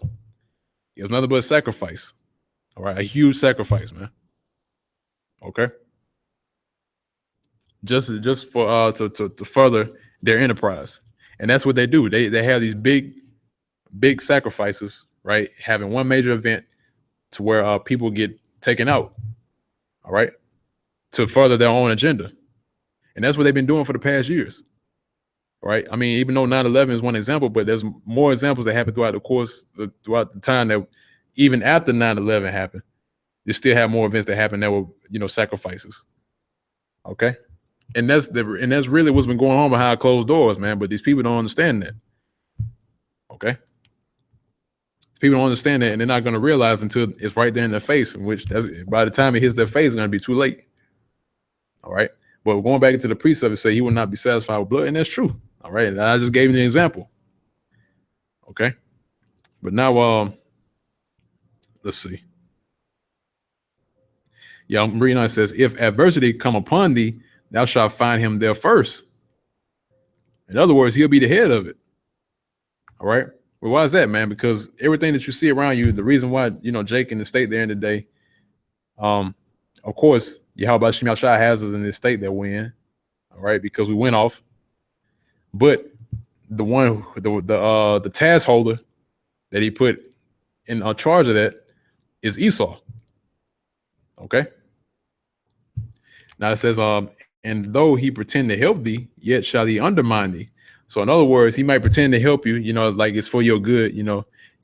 It was nothing but a sacrifice. All right, a huge sacrifice, man. Okay. Just for to further their enterprise. And that's what they do. They have these big sacrifices, right? Having one major event to where people get taken out. All right. To further their own agenda. And that's what they've been doing for the past years. Right. I mean, even though 9/11 is one example, but there's more examples that happened throughout the time that even after 9/11 happened, you still have more events that happen that were, sacrifices. Okay. And that's really what's been going on behind closed doors, man. But these people don't understand that. Okay. People don't understand that, and they're not going to realize until it's right there in their face. In which by the time it hits their face, it's going to be too late. All right. But going back into the precept, it say he will not be satisfied with blood, and that's true. All right. And I just gave you the example. Okay. But now, let's see. Yeah, I'm reading on. It says, "If adversity come upon thee, thou shalt find him there first." In other words, he'll be the head of it. All right. Well, why is that, man? Because everything that you see around you, the reason why Jake in the state there in the day, of course, Yahweh Shem Shai has us in this state that we're in. All right, because we went off. But the task holder that he put in charge of that is Esau. Okay. Now it says, and though he pretend to help thee, yet shall he undermine thee. So in other words, he might pretend to help you, like it's for your good,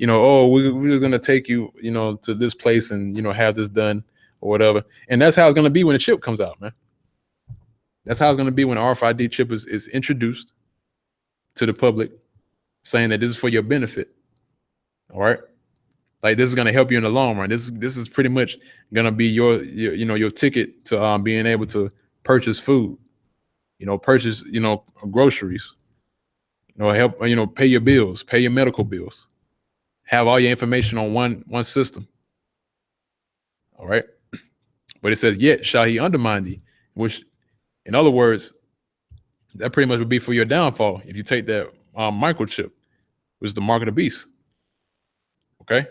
oh, we're gonna take you, to this place and have this done or whatever. And that's how it's gonna be when the chip comes out, man. That's how it's gonna be when the RFID chip is introduced to the public, saying that this is for your benefit. All right. Like this is gonna help you in the long run. This is pretty much gonna be your ticket to being able to purchase food, purchase groceries, help pay your bills, pay your medical bills, have all your information on one system. All right. But it says, yet shall he undermine thee, which in other words, that pretty much would be for your downfall if you take that microchip, which is the mark of the beast. Okay.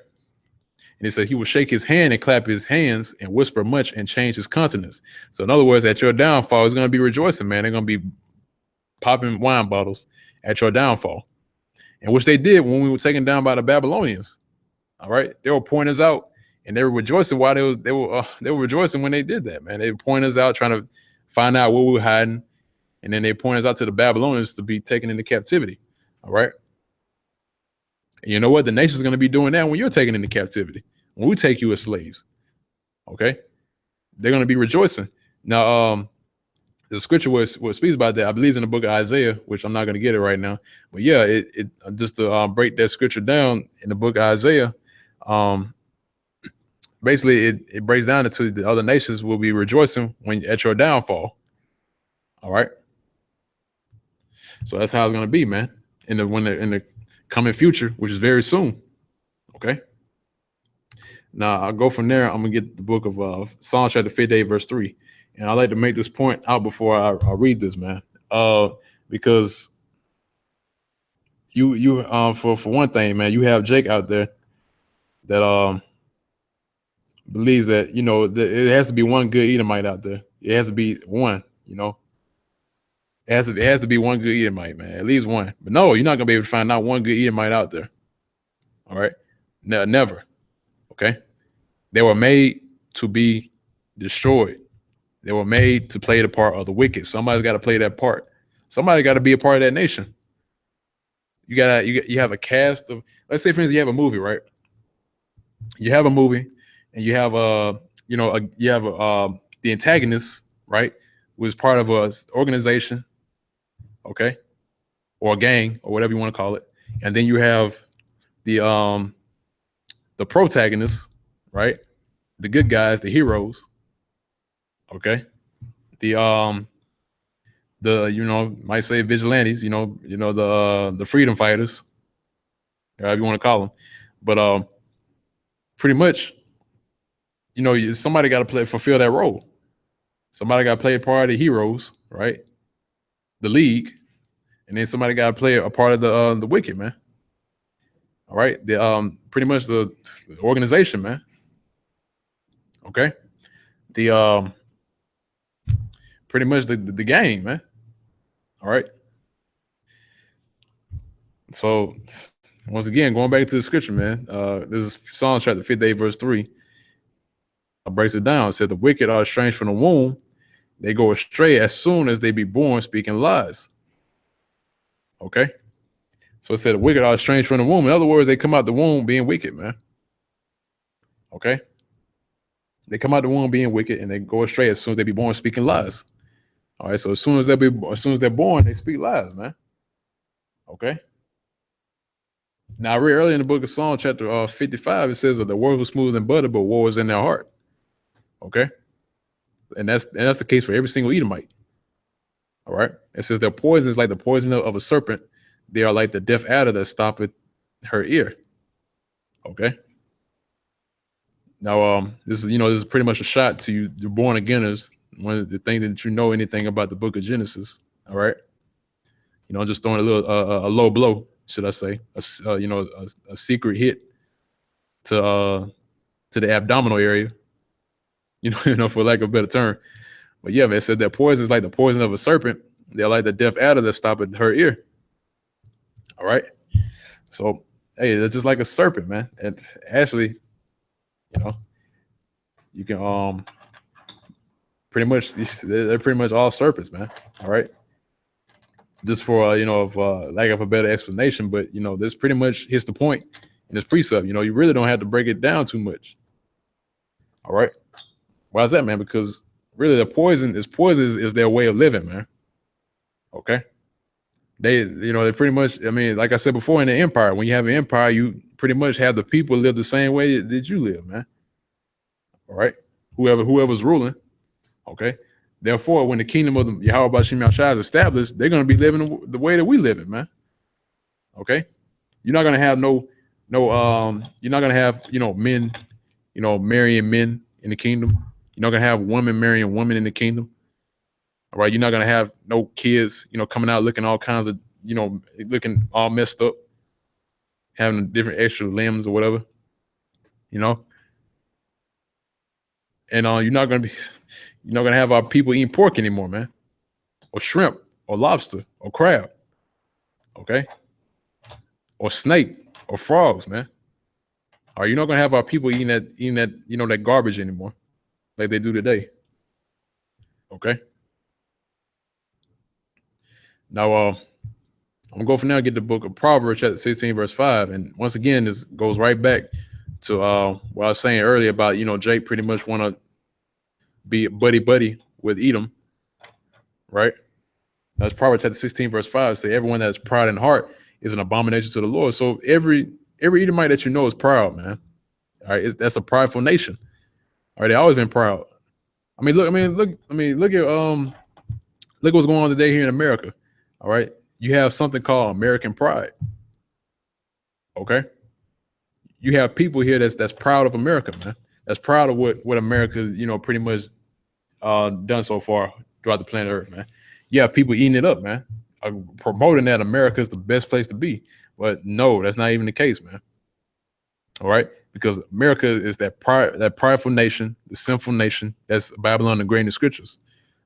And he said he will shake his hand and clap his hands and whisper much and change his countenance. So in other words, at your downfall, it's going to be rejoicing, man. They're going to be popping wine bottles at your downfall. And which they did when we were taken down by the Babylonians. All right. They were pointing us out and they were rejoicing while they were rejoicing when they did that, man. They were pointing us out, trying to find out where we were hiding. And then they point us out to the Babylonians to be taken into captivity. All right. And you know what? The nation's going to be doing that when you're taken into captivity, when we take you as slaves. Okay. They're going to be rejoicing. Now, the scripture what speaks about that, I believe, in the book of Isaiah, which I'm not going to get it right now. But yeah, it just to break that scripture down in the book of Isaiah, basically it breaks down into the other nations will be rejoicing when at your downfall. All right. So that's how it's going to be, man. In the coming future, which is very soon. Okay. Now I'll go from there. I'm gonna get the book of Psalm chapter 58, verse 3. And I like to make this point out before I read this, man. Because you for one thing, man, you have Jake out there that believes that it has to be one good Edomite out there. It has to be one, It has to be one good Edomite, man. At least one. But no, you're not gonna be able to find out one good Edomite out there. All right. No, never. Okay. They were made to be destroyed. They were made to play the part of the wicked. Somebody's got to play that part. Somebody got to be a part of that nation. You have a cast of, let's say, for instance, you have a movie, right? You have a movie, and you have the antagonist, right, who is part of a organization, okay, or a gang, or whatever you want to call it, and then you have the protagonist, right, the good guys, the heroes, okay, the might say vigilantes, the freedom fighters, however you want to call them, but pretty much, somebody got to fulfill that role. Somebody got to play a part of the heroes, right? The league, and then somebody got to play a part of the wicked, man. All right, the pretty much the organization, man. Okay, the pretty much the gang, man. All right. So once again, going back to the scripture, man. This is Psalm chapter 58, verse 3. Breaks it down. It said, the wicked are estranged from the womb. They go astray as soon as they be born, speaking lies. Okay. So it said the wicked are estranged from the womb. In other words, they come out the womb being wicked, man. Okay. They come out the womb being wicked and they go astray as soon as they be born, speaking lies. All right. So as soon as they're born, they speak lies, man. Okay. Now I read earlier in the book of Psalm, chapter 55, it says that the word was smooth and butter, but war was in their heart. Okay. And that's the case for every single Edomite. All right. It says their poison is like the poison of a serpent. They are like the deaf adder that stoppeth her ear. Okay. Now, this is pretty much a shot to you, the born againers. One of the things that you know anything about the book of Genesis. All right. Just throwing a little a low blow, should I say, a secret hit to the abdominal area. For lack of a better term. But yeah, man, it said that poison is like the poison of a serpent. They're like the deaf adder that stoppeth her ear. All right. So, hey, they're just like a serpent, man. And actually, you can pretty much they're pretty much all serpents, man. All right. Just for lack of a better explanation, but this pretty much hits the point in this precept. You really don't have to break it down too much. All right. Why is that, man? Because really, the poison is their way of living, man. Okay. They pretty much. I mean, like I said before, in the empire, when you have an empire, you pretty much have the people live the same way that you live, man. All right. Whoever's ruling. Okay. Therefore, when the kingdom of the Yahweh Bashim Yahshua is established, they're going to be living the way that we live it, man. Okay. You're not going to have you're not going to have, men, marrying men in the kingdom. You're not going to have women marrying women in the kingdom. All right. You're not going to have no kids, coming out looking all kinds of, looking all messed up, having different extra limbs or whatever, and you're not going to have our people eating pork anymore, man, or shrimp or lobster or crab. Okay. Or snake or frogs, man. All right. You're not going to have our people eating that, that garbage anymore like they do today. Okay. Now, I'm gonna go for now and get the book of Proverbs, chapter 16, verse 5. And once again, this goes right back to what I was saying earlier about, Jake pretty much want to be buddy with Edom, right? That's Proverbs chapter 16, verse 5. Say, everyone that's proud in heart is an abomination to the Lord. So every Edomite that is proud, man. All right, that's a prideful nation. All right, they always been proud. Look what's going on today here in America. All right, you have something called American pride. Okay, you have people here that's proud of America, man. That's proud of what America, pretty much done so far throughout the planet Earth, man. You have people eating it up, man, promoting that America is the best place to be. But no, that's not even the case, man. All right, because America is that prideful nation, the sinful nation that's Babylon the Great in the scriptures.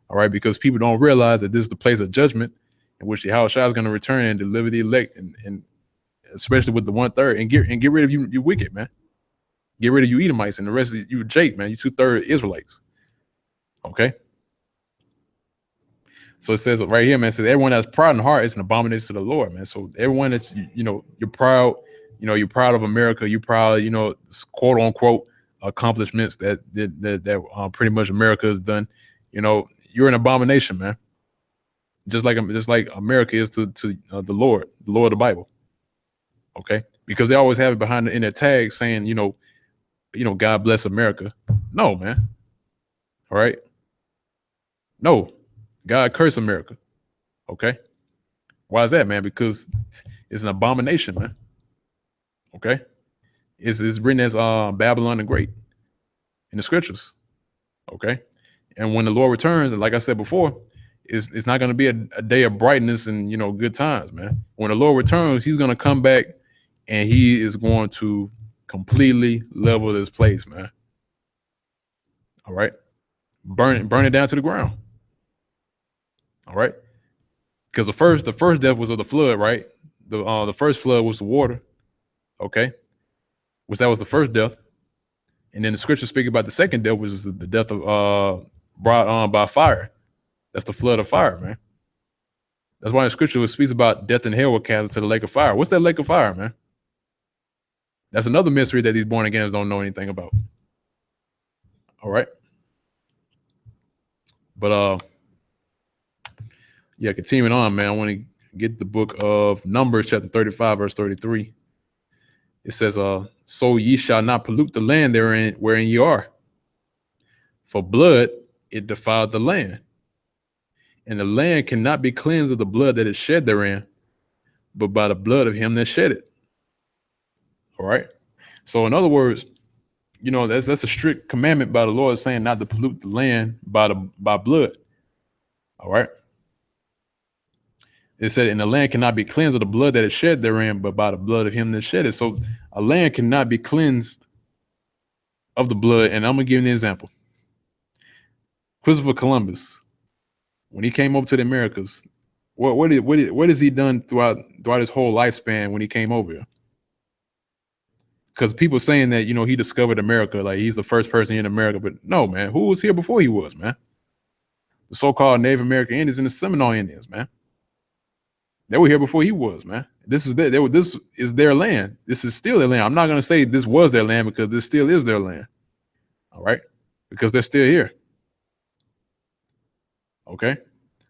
All right, because people don't realize that this is the place of judgment in which the Yahushua is going to return and deliver the elect, and especially with the 1/3, and get rid of you wicked, man. Get rid of you Edomites and the rest of you Jake, man. You 2/3 Israelites. Okay. So it says right here, man, it says everyone that's proud in heart is an abomination to the Lord, man. So everyone that you're proud, you're proud of America, you're proud, quote unquote accomplishments that pretty much America has done. You're an abomination, man. Just like America is to the Lord of the Bible. Okay, because they always have it behind in their tag saying, God bless America. No, man. All right. No, God curse America. Okay. Why is that, man? Because it's an abomination, man. Okay. It's written as Babylon the Great in the scriptures. Okay. And when the Lord returns, and like I said before, it's not going to be a day of brightness and good times, man. When the Lord returns, he's going to come back and he is going to completely level this place, man. All right. Burn it down to the ground. All right. Because the first death was of the flood, right? The first flood was the water. Okay. That was the first death. And then the scripture speak about the second death, which is the death of brought on by fire. That's the flood of fire, man. That's why the scripture speaks about death and hell were cast into the lake of fire. What's that lake of fire, man? That's another mystery that these born againers don't know anything about. All right. But Yeah, continuing on, man. I want to get the book of Numbers, chapter 35, verse 33. It says, so ye shall not pollute the land therein wherein ye are. For blood, it defiled the land. And the land cannot be cleansed of the blood that is shed therein, but by the blood of him that shed it. All right. So in other words, that's a strict commandment by the Lord saying not to pollute the land by blood. All right. It said, and the land cannot be cleansed of the blood that is shed therein, but by the blood of him that shed it. So a land cannot be cleansed of the blood. And I'm gonna give you an example. Christopher Columbus, when he came over to the Americas, what has he done throughout his whole lifespan when he came over here? Because people saying that he discovered America, like he's the first person in America, but no, man, who was here before he was, man? The so-called Native American Indians and the Seminole Indians, man. They were here before he was, man. This is their land. This is still their land. I'm not gonna say this was their land because this still is their land. All right, because they're still here. Okay,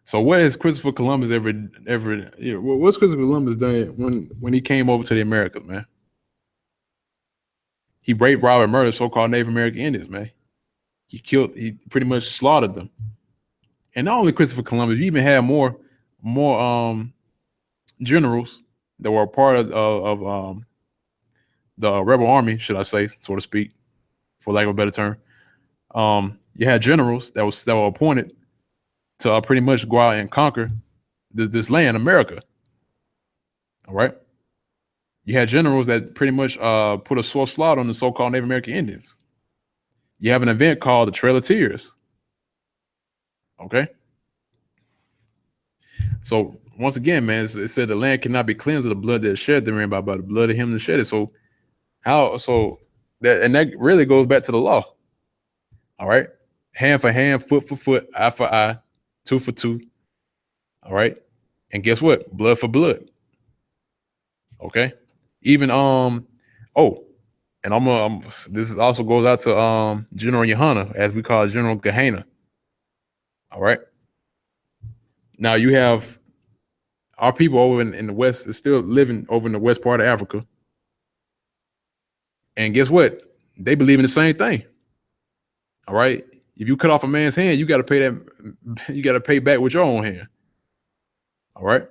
so what has Christopher Columbus what's Christopher Columbus done when he came over to the Americas, man? He raped, robbed, and murdered so-called Native American Indians, man. He pretty much slaughtered them. And not only Christopher Columbus, you even had more generals that were a part of the rebel army, should I say, so to speak, for lack of a better term. You had generals that were appointed to pretty much go out and conquer this land, America. All right. You had generals that pretty much put a sore slaughter on the so-called Native American Indians. You have an event called the Trail of Tears. Okay. So once again, man, it said the land cannot be cleansed of the blood that is shed therein by the blood of him that shed it. So that really goes back to the law. All right. Hand for hand, foot for foot, eye for eye, tooth for tooth. All right. And guess what? Blood for blood. Okay. Even this also goes out to General Yohana, as we call General Gehenna. All right. Now you have our people over in the West is still living over in the west part of Africa. And guess what? They believe in the same thing. All right. If you cut off a man's hand, you got to pay that. You got to pay back with your own hand. All right.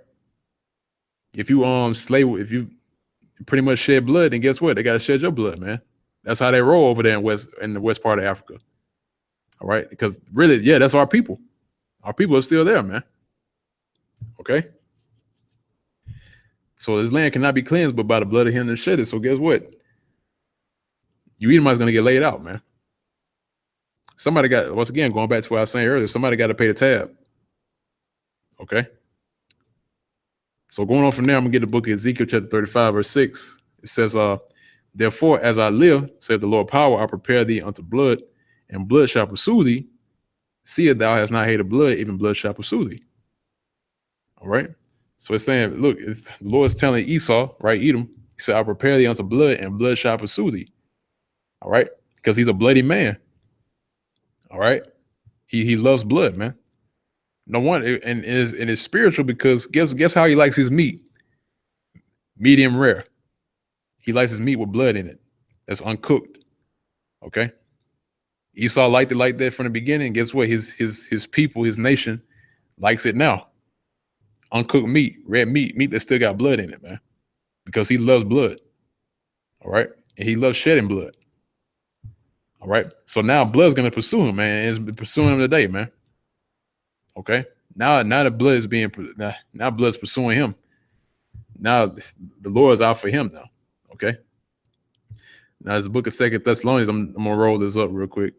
If you if you pretty much shed blood, then guess what? They got to shed your blood, man. That's how they roll over there in the west part of Africa. All right. Because really, yeah, that's our people. Our people are still there, man. Okay. So this land cannot be cleansed but by the blood of him that shed it. So guess what? You Edomites going to get laid out, man. Somebody got, once again, going back to what I was saying earlier, somebody got to pay the tab. Okay. So going on from there, I'm going to get the book of Ezekiel chapter 35, verse 6. It says, therefore, as I live, saith the Lord power, I prepare thee unto blood, and blood shall pursue thee. See if thou hast not hated blood, even blood shall pursue thee. All right. So it's saying, look, the Lord's telling Esau, right, Edom, he said, I prepare thee unto blood, and blood shall pursue thee. All right. Because he's a bloody man. All right. He loves blood, man. No one, and it's spiritual because guess how he likes his meat? Medium rare. He likes his meat with blood in it. That's uncooked. Okay. Esau liked it like that from the beginning. Guess what? His people, his nation likes it now. Uncooked meat, red meat that still got blood in it, man. Because he loves blood. All right. And he loves shedding blood. All right. So now blood's gonna pursue him, man. It's pursuing him today, man. Okay. Now the blood is now blood's pursuing him. Now the Lord's out for him now. Okay. Now it's the book of 2 Thessalonians. I'm gonna roll this up real quick.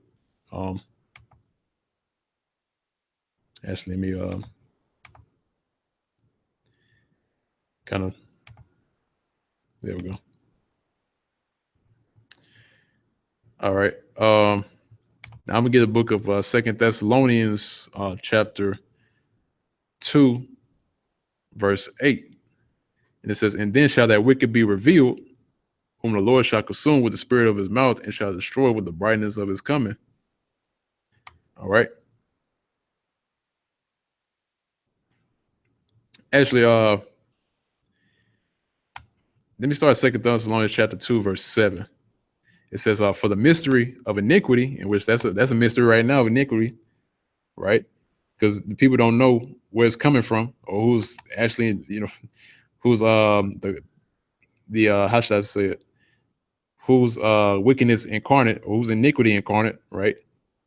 Actually, let me kind of, there we go. All right. Now I'm gonna get a book of 2 Thessalonians chapter 2, verse 8. And it says, and then shall that wicked be revealed, whom the Lord shall consume with the spirit of his mouth and shall destroy with the brightness of his coming. All right. Actually, let me start Second Thessalonians chapter 2, verse 7. It says, for the mystery of iniquity, in which that's a mystery right now of iniquity, right? Because the people don't know where it's coming from or who's actually, who's the how should I say it? Who's wickedness incarnate or who's iniquity incarnate, right?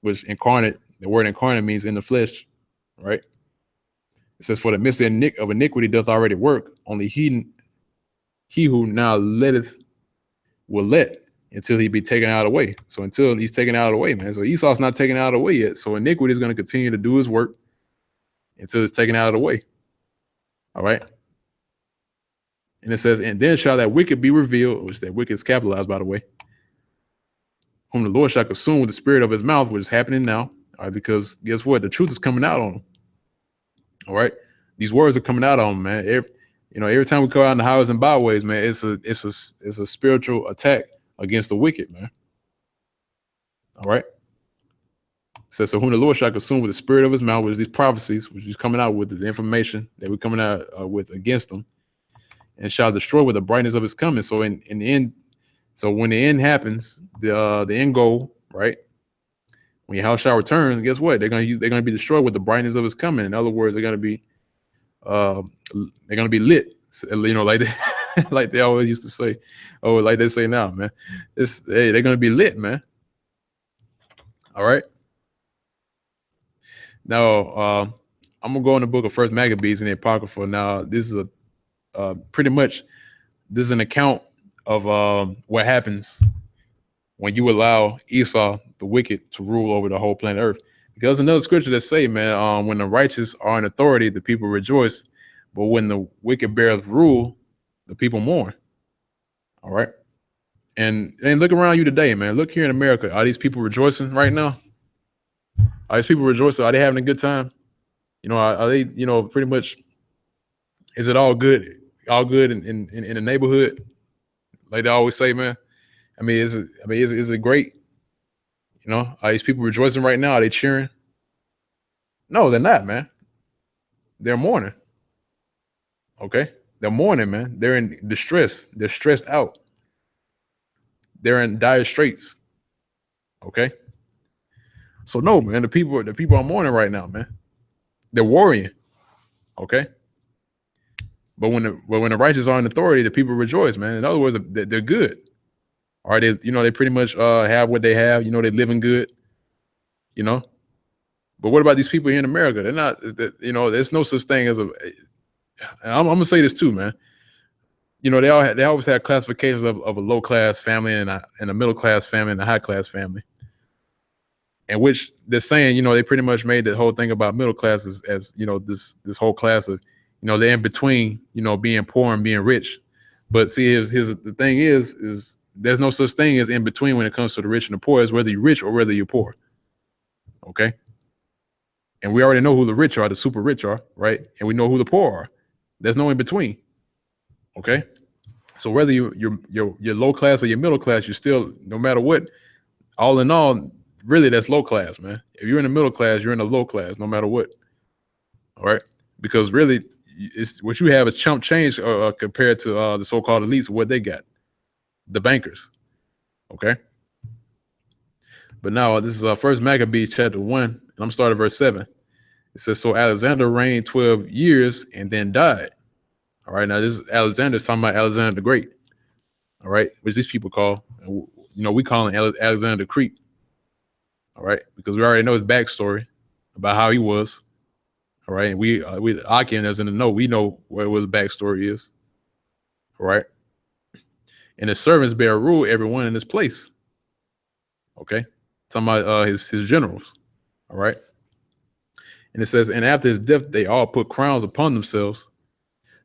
Which incarnate, the word incarnate means in the flesh, right? It says, for the mystery of iniquity doth already work, only he who now letteth will let until he be taken out of the way. So until he's taken out of the way, man. So Esau's not taken out of the way yet. So iniquity is going to continue to do his work until it's taken out of the way. All right. And it says, and then shall that wicked be revealed, which that wicked is capitalized, by the way, whom the Lord shall consume with the spirit of his mouth, which is happening now. All right, because guess what? The truth is coming out on him. All right. These words are coming out on him, man. Every time we go out in the highways and byways, man, it's a spiritual attack against the wicked, man. All right. It says, so whom the Lord shall consume with the spirit of his mouth, which is these prophecies, which he's coming out with, the information that we're coming out with against them, and shall destroy with the brightness of his coming. So in the end, so when the end happens, the end goal, right? When Yahweh shall return, guess what? They're gonna be destroyed with the brightness of his coming. In other words, they're gonna be lit. Like like they always used to say, oh, like they say now, man. They're gonna be lit, man. All right. Now, I'm gonna go in the book of First Maccabees in the Apocrypha. Now, this is pretty much this is an account of what happens when you allow Esau, the wicked, to rule over the whole planet Earth. Because another scripture that say, man, when the righteous are in authority, the people rejoice, but when the wicked bears rule, the people mourn. All right. And look around you today, man. Look here in America. Are these people rejoicing right now? Are these people rejoicing? Are they having a good time? Are they, pretty much, is it all good? All good in the neighborhood? Like they always say, man. Is it great? Are these people rejoicing right now? Are they cheering? No, they're not, man. They're mourning. Okay. They're mourning, man. They're in distress. They're stressed out. They're in dire straits. Okay. So no, man, the people are mourning right now, man. They're worrying. Okay. But when the righteous are in authority, the people rejoice, man. In other words, they're good. Or they, they pretty much have what they have. They're living good. But what about these people here in America? They're not. There's no such thing as a. And I'm gonna say this too, man. They always have classifications of a low class family and a middle class family and a high class family. And which they're saying, they pretty much made the whole thing about middle class as this whole class of, they're in between, being poor and being rich. But see, here's the thing is there's no such thing as in between when it comes to the rich and the poor, is whether you're rich or whether you're poor. Okay. And we already know who the rich are, the super rich are, right? And we know who the poor are. There's no in between. Okay. So whether you're low class or you're middle class, you're still, no matter what, all in all, really that's low class, man. If you're in the middle class, you're in the low class, no matter what. All right. Because really, it's what you have is chump change compared to the so-called elites, what they got, the bankers. Okay. But now this is First Maccabees chapter 1. And I'm starting at verse 7. It says, so Alexander reigned 12 years and then died. All right. Now this is Alexander's talking about Alexander the Great. All right. Which these people call, we call him Alexander the Creep. All right. Because we already know his backstory about how he was. All right. And we Akin as in the know, we know what his backstory is. All right. And his servants bear rule everyone in his place. Okay. Talking about his generals. All right. And it says, and after his death, they all put crowns upon themselves.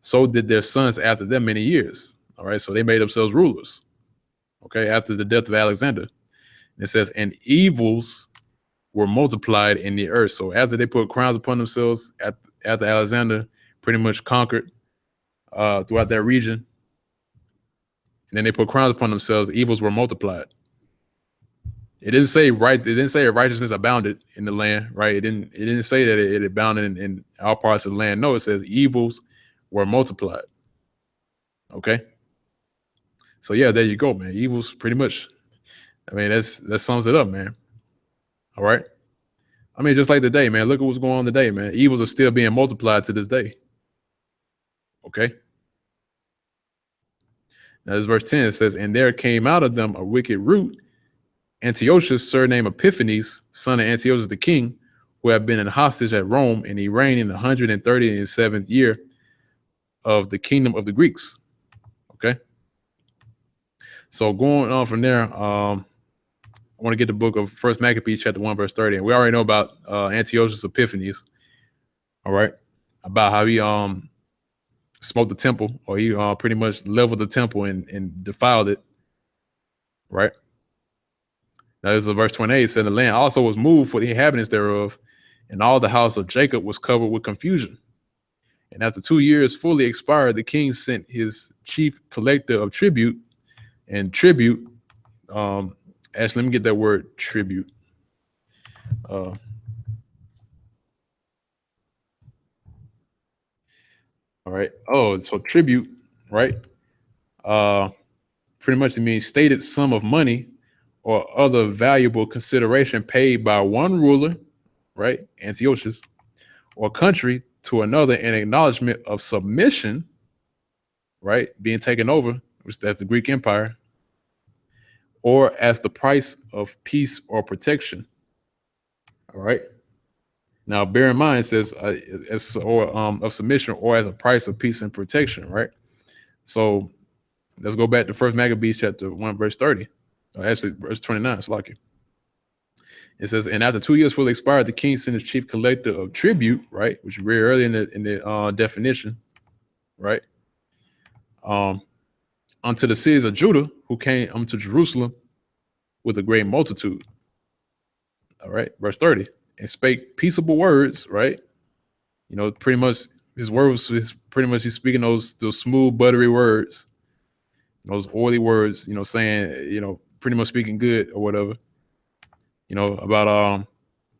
So did their sons after them many years. All right. So they made themselves rulers. Okay. After the death of Alexander. And it says, and evils were multiplied in the earth. So after they put crowns upon themselves, after Alexander pretty much conquered throughout that region, and then they put crowns upon themselves, evils were multiplied. It didn't say right. It didn't say righteousness abounded in the land, right? It didn't say that it abounded in all parts of the land. No, it says evils were multiplied. Okay. So yeah, there you go, man. Evil's pretty much. I mean, that sums it up, man. All right. I mean, just like today, man. Look at what's going on today, man. Evils are still being multiplied to this day. Okay. Now, this verse 10 says, "And there came out of them a wicked root, Antiochus, surname Epiphanes, son of Antiochus the king, who had been in hostage at Rome, and he reigned in the 137th year of the kingdom of the Greeks." Okay. So going on from there, I want to get the book of First Maccabees, chapter 1, verse 30. And we already know about Antiochus Epiphanes, all right, about how he smoked the temple, or he pretty much leveled the temple and defiled it, right? Now, this is verse 28. Said the land also was moved for the inhabitants thereof, and all the house of Jacob was covered with confusion. And after 2 years fully expired, the king sent his chief collector of tribute, and tribute. Actually, let me get that word tribute. All right. Oh, so tribute, right? Pretty much it means stated sum of money or other valuable consideration paid by one ruler, right, Antiochus, or country to another in acknowledgement of submission, right, being taken over, which that's the Greek Empire, or as the price of peace or protection. All right. Now, bear in mind, it says as or of submission or as a price of peace and protection, right? So let's go back to First Maccabees chapter 1, verse 30. Actually, verse 29. It's like it says, "And after 2 years fully expired, the king sent his chief collector of tribute," right, which we read earlier in the definition, right, unto the cities of Judah, who came unto Jerusalem with a great multitude. All right, verse 30, "And spake peaceable words," right? You know, pretty much his words is pretty much he's speaking those smooth, buttery words, those oily words, you know, saying, you know, pretty much speaking good or whatever, you know, about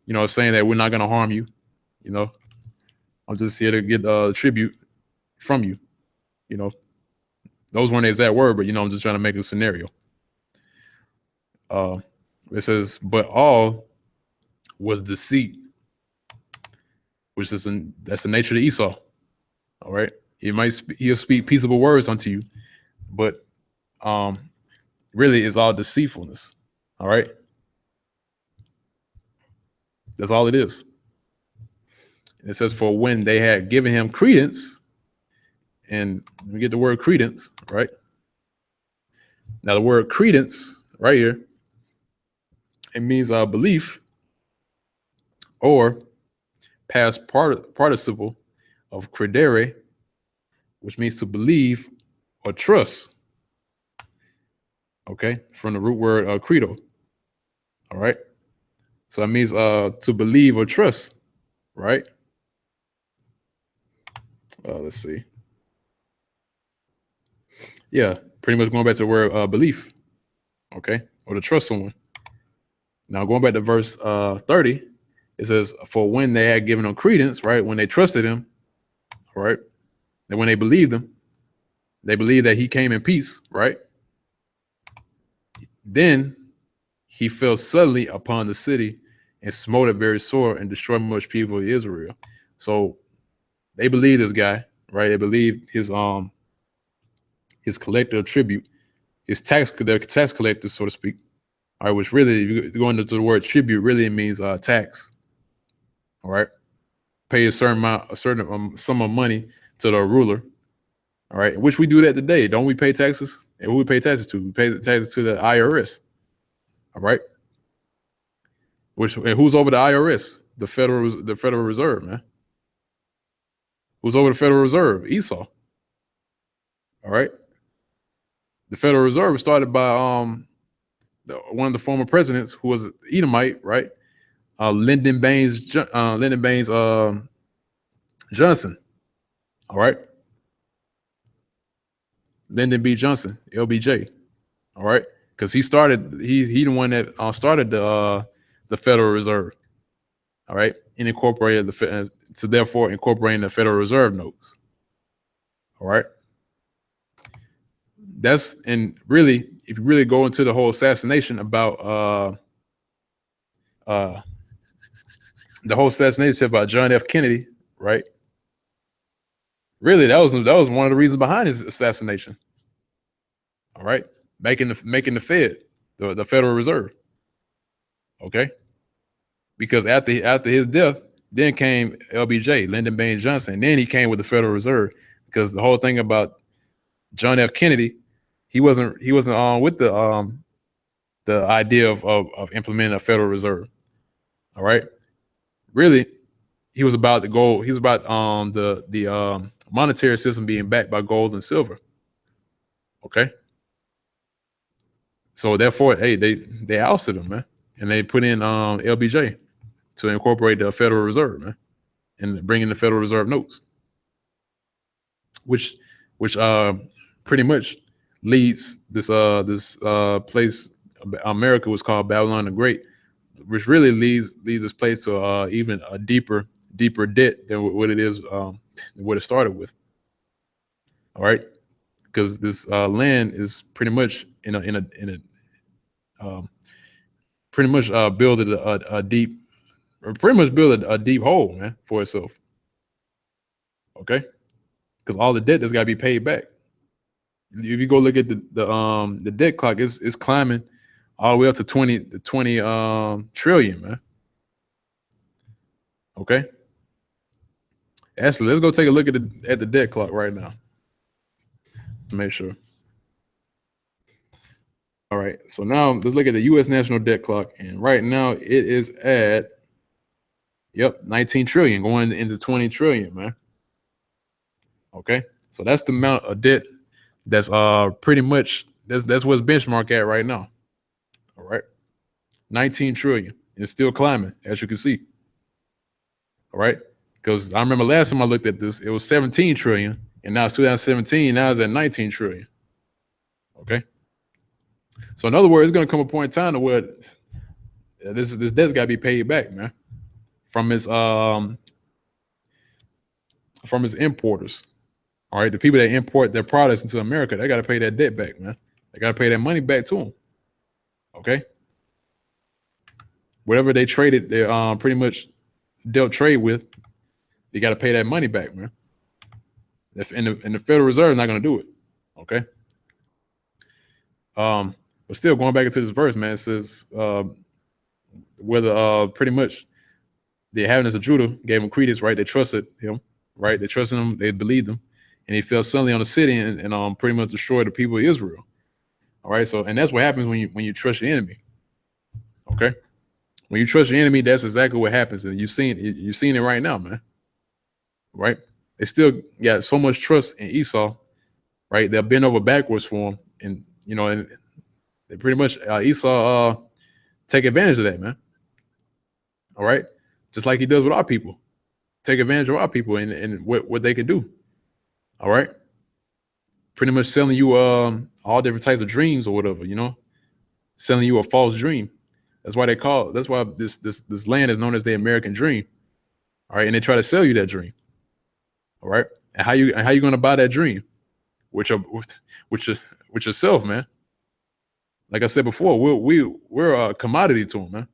you know, saying that we're not gonna harm you, you know. I'm just here to get tribute from you, you know. Those weren't the exact word, but you know, I'm just trying to make a scenario. It says, "But all was deceit," which is that's the nature of Esau. All right, he'll speak peaceable words unto you, but really it's all deceitfulness. All right, that's all it is. And it says, "For when they had given him credence," and we get the word credence, right? Now the word credence right here, it means belief or past participle of credere, which means to believe or trust. Okay, from the root word credo. All right, so it means to believe or trust, right? Let's see. Yeah, pretty much going back to the word belief, okay, or to trust someone. Now going back to verse 30, it says, "For when they had given him credence," right, when they trusted him, all right, and when they believed him, they believed that he came in peace, right? Then he fell suddenly upon the city and smote it very sore and destroyed much people of Israel. So they believe this guy, right? They believe his collector of tribute, their tax collectors, so to speak. All right, which really, if you go into the word tribute, really it means tax. All right, pay a certain amount, a certain sum of money to the ruler. All right, which we do that today, don't we? Pay taxes, and who we pay taxes to? We pay the taxes to the IRS. All right, and who's over the IRS? The Federal Reserve, man. Who's over the Federal Reserve? Esau. All right, the Federal Reserve was started by one of the former presidents who was Edomite, right? Lyndon Baines Johnson. All right, Lyndon B. Johnson, LBJ. All right, because he the one that started the Federal Reserve. All right, and incorporated therefore incorporating the Federal Reserve notes. All right. That's and really, if you really go into the whole assassination about uh the whole assassination about John F. Kennedy, right? Really, that was one of the reasons behind his assassination. All right, making the Fed, the Federal Reserve. Okay, because after his death, then came LBJ, Lyndon Baines Johnson, and then he came with the Federal Reserve because the whole thing about John F. Kennedy, he wasn't on with the idea of implementing a Federal Reserve. All right, really, he was about the gold. He was about the monetary system being backed by gold and silver. Okay, so therefore, hey, they ousted him, man, and they put in LBJ to incorporate the Federal Reserve, man, and bring in the Federal Reserve notes, which which pretty much leads this place America was called Babylon the Great, which really leads this place to even a deeper debt than what it is what it started with. All right, because this land is pretty much in a pretty much build a deep or pretty much build a deep hole, man, for itself. Okay, because all the debt that's got to be paid back. If you go look at the debt clock, it's climbing all the way up to 20 trillion, man. Okay, actually, let's go take a look at the debt clock right now to make sure. All right, so now let's look at the U.S. national debt clock, and right now it is at 19 trillion, going into 20 trillion, man. Okay, so that's the amount of debt that's pretty much that's what's benchmark at right now. All right, 19 trillion. It's still climbing, as you can see. All right, because I remember last time I looked at this, it was 17 trillion, and now it's 2017. Now it's at 19 trillion. Okay, so in other words, it's gonna come a point in time to where this debt's got to be paid back, man, from its importers. All right, the people that import their products into America, they got to pay that debt back, man. They got to pay that money back to them. Okay, whatever they traded, they pretty much dealt trade with, they got to pay that money back, man. And the Federal Reserve is not going to do it. Okay. But still, going back into this verse, man, it says whether pretty much the inhabitants of Judah gave him credence, right? They trusted him, right? They trusted him, they believed him, and he fell suddenly on the city and pretty much destroyed the people of Israel. All right, so and that's what happens when you trust your enemy. Okay, when you trust your enemy, that's exactly what happens, and you've seen it right now, man. Right? They still got so much trust in Esau, right? They'll bend over backwards for him, and and they pretty much Esau take advantage of that, man. All right, just like he does with our people, take advantage of our people and what they can do. All right, pretty much selling you all different types of dreams or whatever, selling you a false dream. That's why this land is known as the American dream. All right, and they try to sell you that dream. All right, and how you going to buy that dream? With yourself, man. Like I said before, we're a commodity to them, man.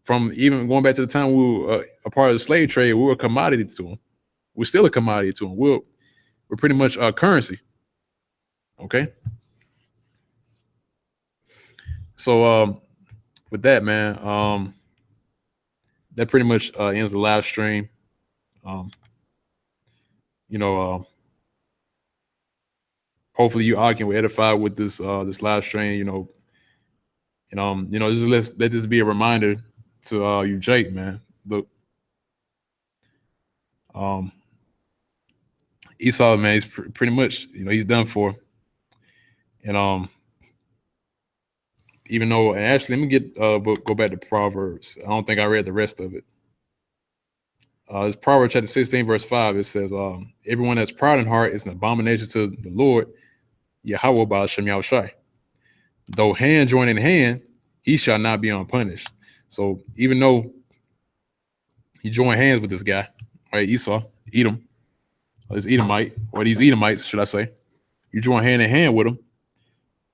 From even going back to the time we were a part of the slave trade, we were a commodity to them. We're still a commodity to them. We're pretty much currency. Okay. So with that, man, that pretty much ends the live stream. Um, you know, hopefully you all can edify with this live stream. Just let this be a reminder to you, Jake, man. Look, Esau, man, he's pretty much he's done for, and even though and actually let me get go back to Proverbs. I don't think I read the rest of it. It's Proverbs chapter 16, verse 5. It says, everyone that's proud in heart is an abomination to the Lord, Yahweh Ba'ashem Yahushai. Though hand join in hand, he shall not be unpunished. So even though he joined hands with this guy, right, Esau, Edom, this Edomite, or these Edomites, should I say? You join hand in hand with him.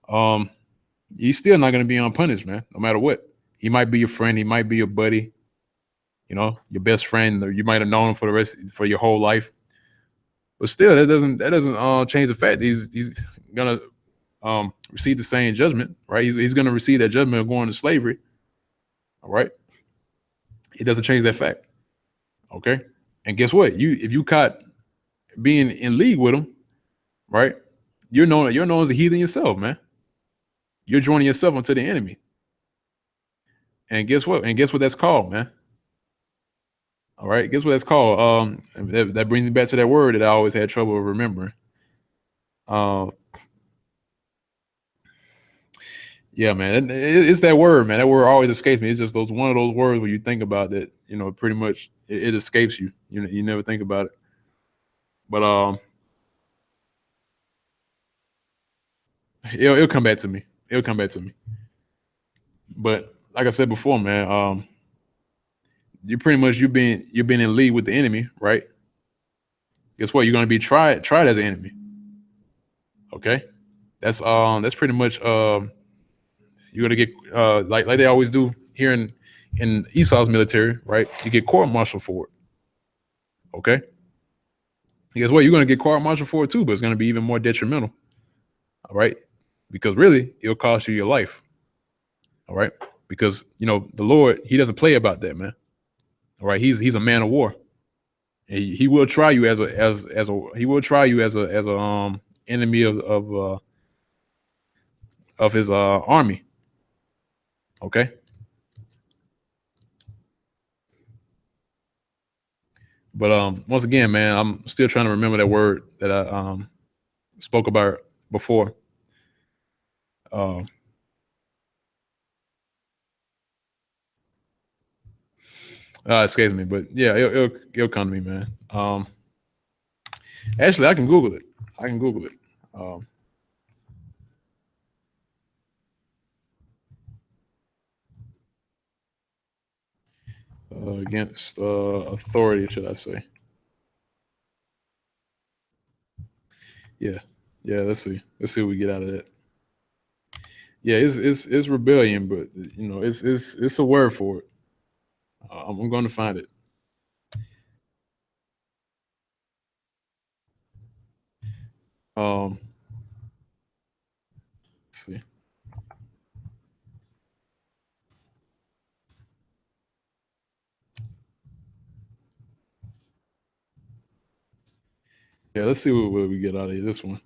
Um, he's still not going to be unpunished, man. No matter what, he might be your friend, he might be your buddy, your best friend, or you might have known him for your whole life. But still, that doesn't change the fact that he's gonna receive the same judgment, right? He's gonna receive that judgment of going to slavery. All right, it doesn't change that fact. Okay, and guess what? If you caught being in league with him, right? You're known as a heathen yourself, man. You're joining yourself onto the enemy. And guess what? And guess what that's called, man? All right, guess what that's called? That brings me back to that word that I always had trouble remembering. Um, Yeah, man, it's that word, man. That word always escapes me. It's just one of those words where you think about that, pretty much it escapes you. You never think about it. But it'll come back to me. It'll come back to me. But like I said before, man, you've been in league with the enemy, right? Guess what? You're gonna be tried as an enemy. Okay, that's pretty much you're gonna get like they always do here in Esau's military, right? You get court-martialed for it. Okay. Guess what? You're going to get court-martialed for it too, but it's going to be even more detrimental. All right, because really, it'll cost you your life. All right, because the Lord, He doesn't play about that, man. All right, He's a man of war. He will try you he will try you as a enemy of His army. Okay, but once again, man, I'm still trying to remember that word that I spoke about before. Uh, it escapes me, but yeah, it'll come to me, man. Actually, I can Google it. I can Google it. Um, against authority, should I say? Yeah, yeah. Let's see what we get out of that. Yeah, it's rebellion, but it's a word for it. I'm going to find it. Um, let's see. Yeah, let's see what we get out of this one.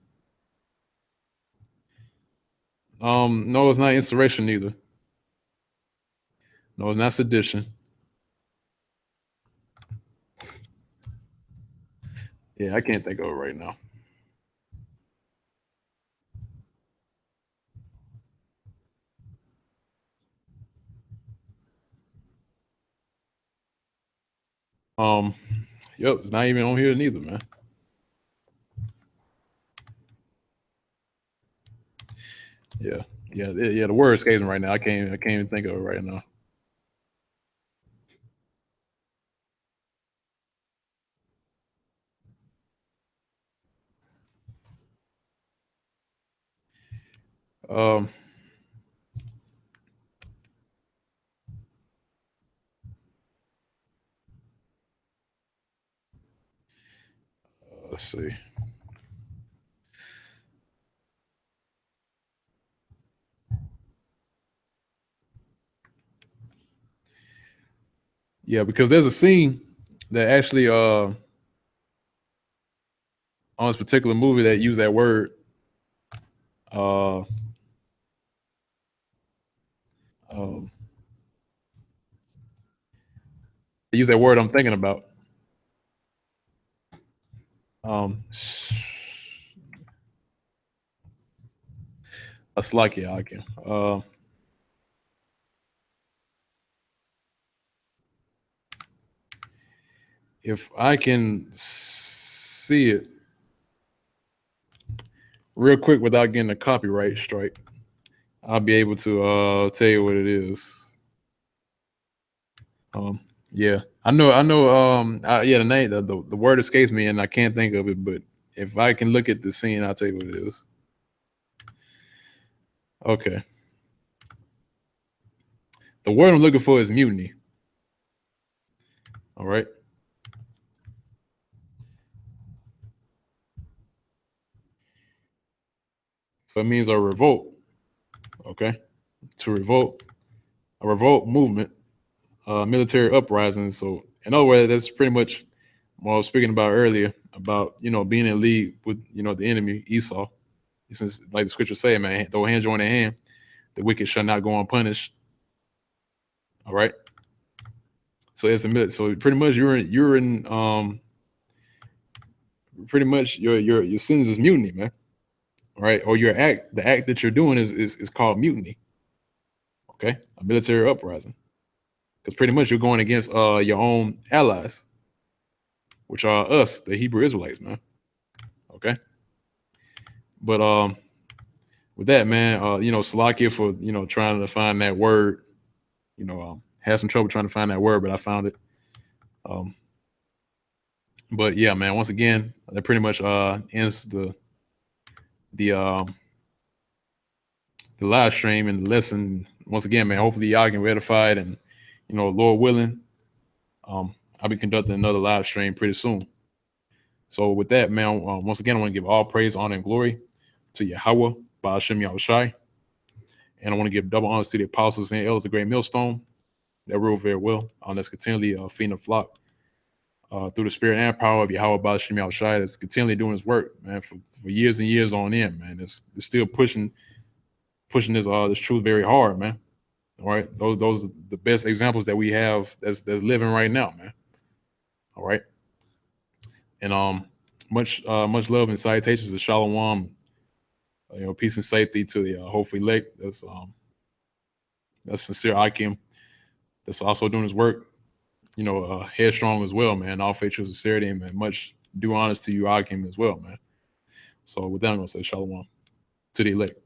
No, it's not insurrection either. No, it's not sedition. Yeah, I can't think of it right now. Um, yep, it's not even on here neither, man. Yeah, yeah. The word escapes me right now. I can't even think of it right now. Um, let's see. Yeah, because there's a scene that actually on this particular movie that used that word. Uh, um, use that word I'm thinking about. Um, Aslakia. If I can see it real quick without getting a copyright strike, I'll be able to tell you what it is. Um, Yeah, I know. Yeah, the name, the word escapes me, and I can't think of it. But if I can look at the scene, I'll tell you what it is. Okay, the word I'm looking for is mutiny. All right, so it means a revolt. Okay, to revolt, a revolt movement, military uprising. So, in other words, that's pretty much what I was speaking about earlier about being in league with the enemy Esau. Since like the scripture say, man, though hands join in hand, the wicked shall not go unpunished. All right. So it's a so pretty much you're in pretty much your sins is mutiny, man. All right. Or the act that you're doing is called mutiny. Okay. A military uprising. Because pretty much you're going against your own allies, which are us, the Hebrew Israelites, man. Okay. But with that, man, Salakia for trying to find that word. Had some trouble trying to find that word, but I found it. Um, but yeah, man. Once again, that pretty much ends the the live stream and the lesson. Once again, man. Hopefully y'all can ratify it, and Lord willing, I'll be conducting another live stream pretty soon. So with that, man, once again, I want to give all praise, honor, and glory to Yahweh, Ba'ashem Yahushai, and I want to give double honors to the apostles and elders, the great millstone that rule very well. That's continually feeding the flock through the spirit and power of Yahweh Ba'ashem Yahushai. That's continually doing his work, man, for years and years on end, man. It's still pushing this truth very hard, man. All right, those are the best examples that we have that's living right now, man. All right, and much love and salutations to Shalom. Peace and safety to the hopefully elect. That's sincere Akim. That's also doing his work. Headstrong as well, man. All faith, true sincerity, and man, much due honors to you, Akim, as well, man. So with that, I'm gonna say Shalom to the elect.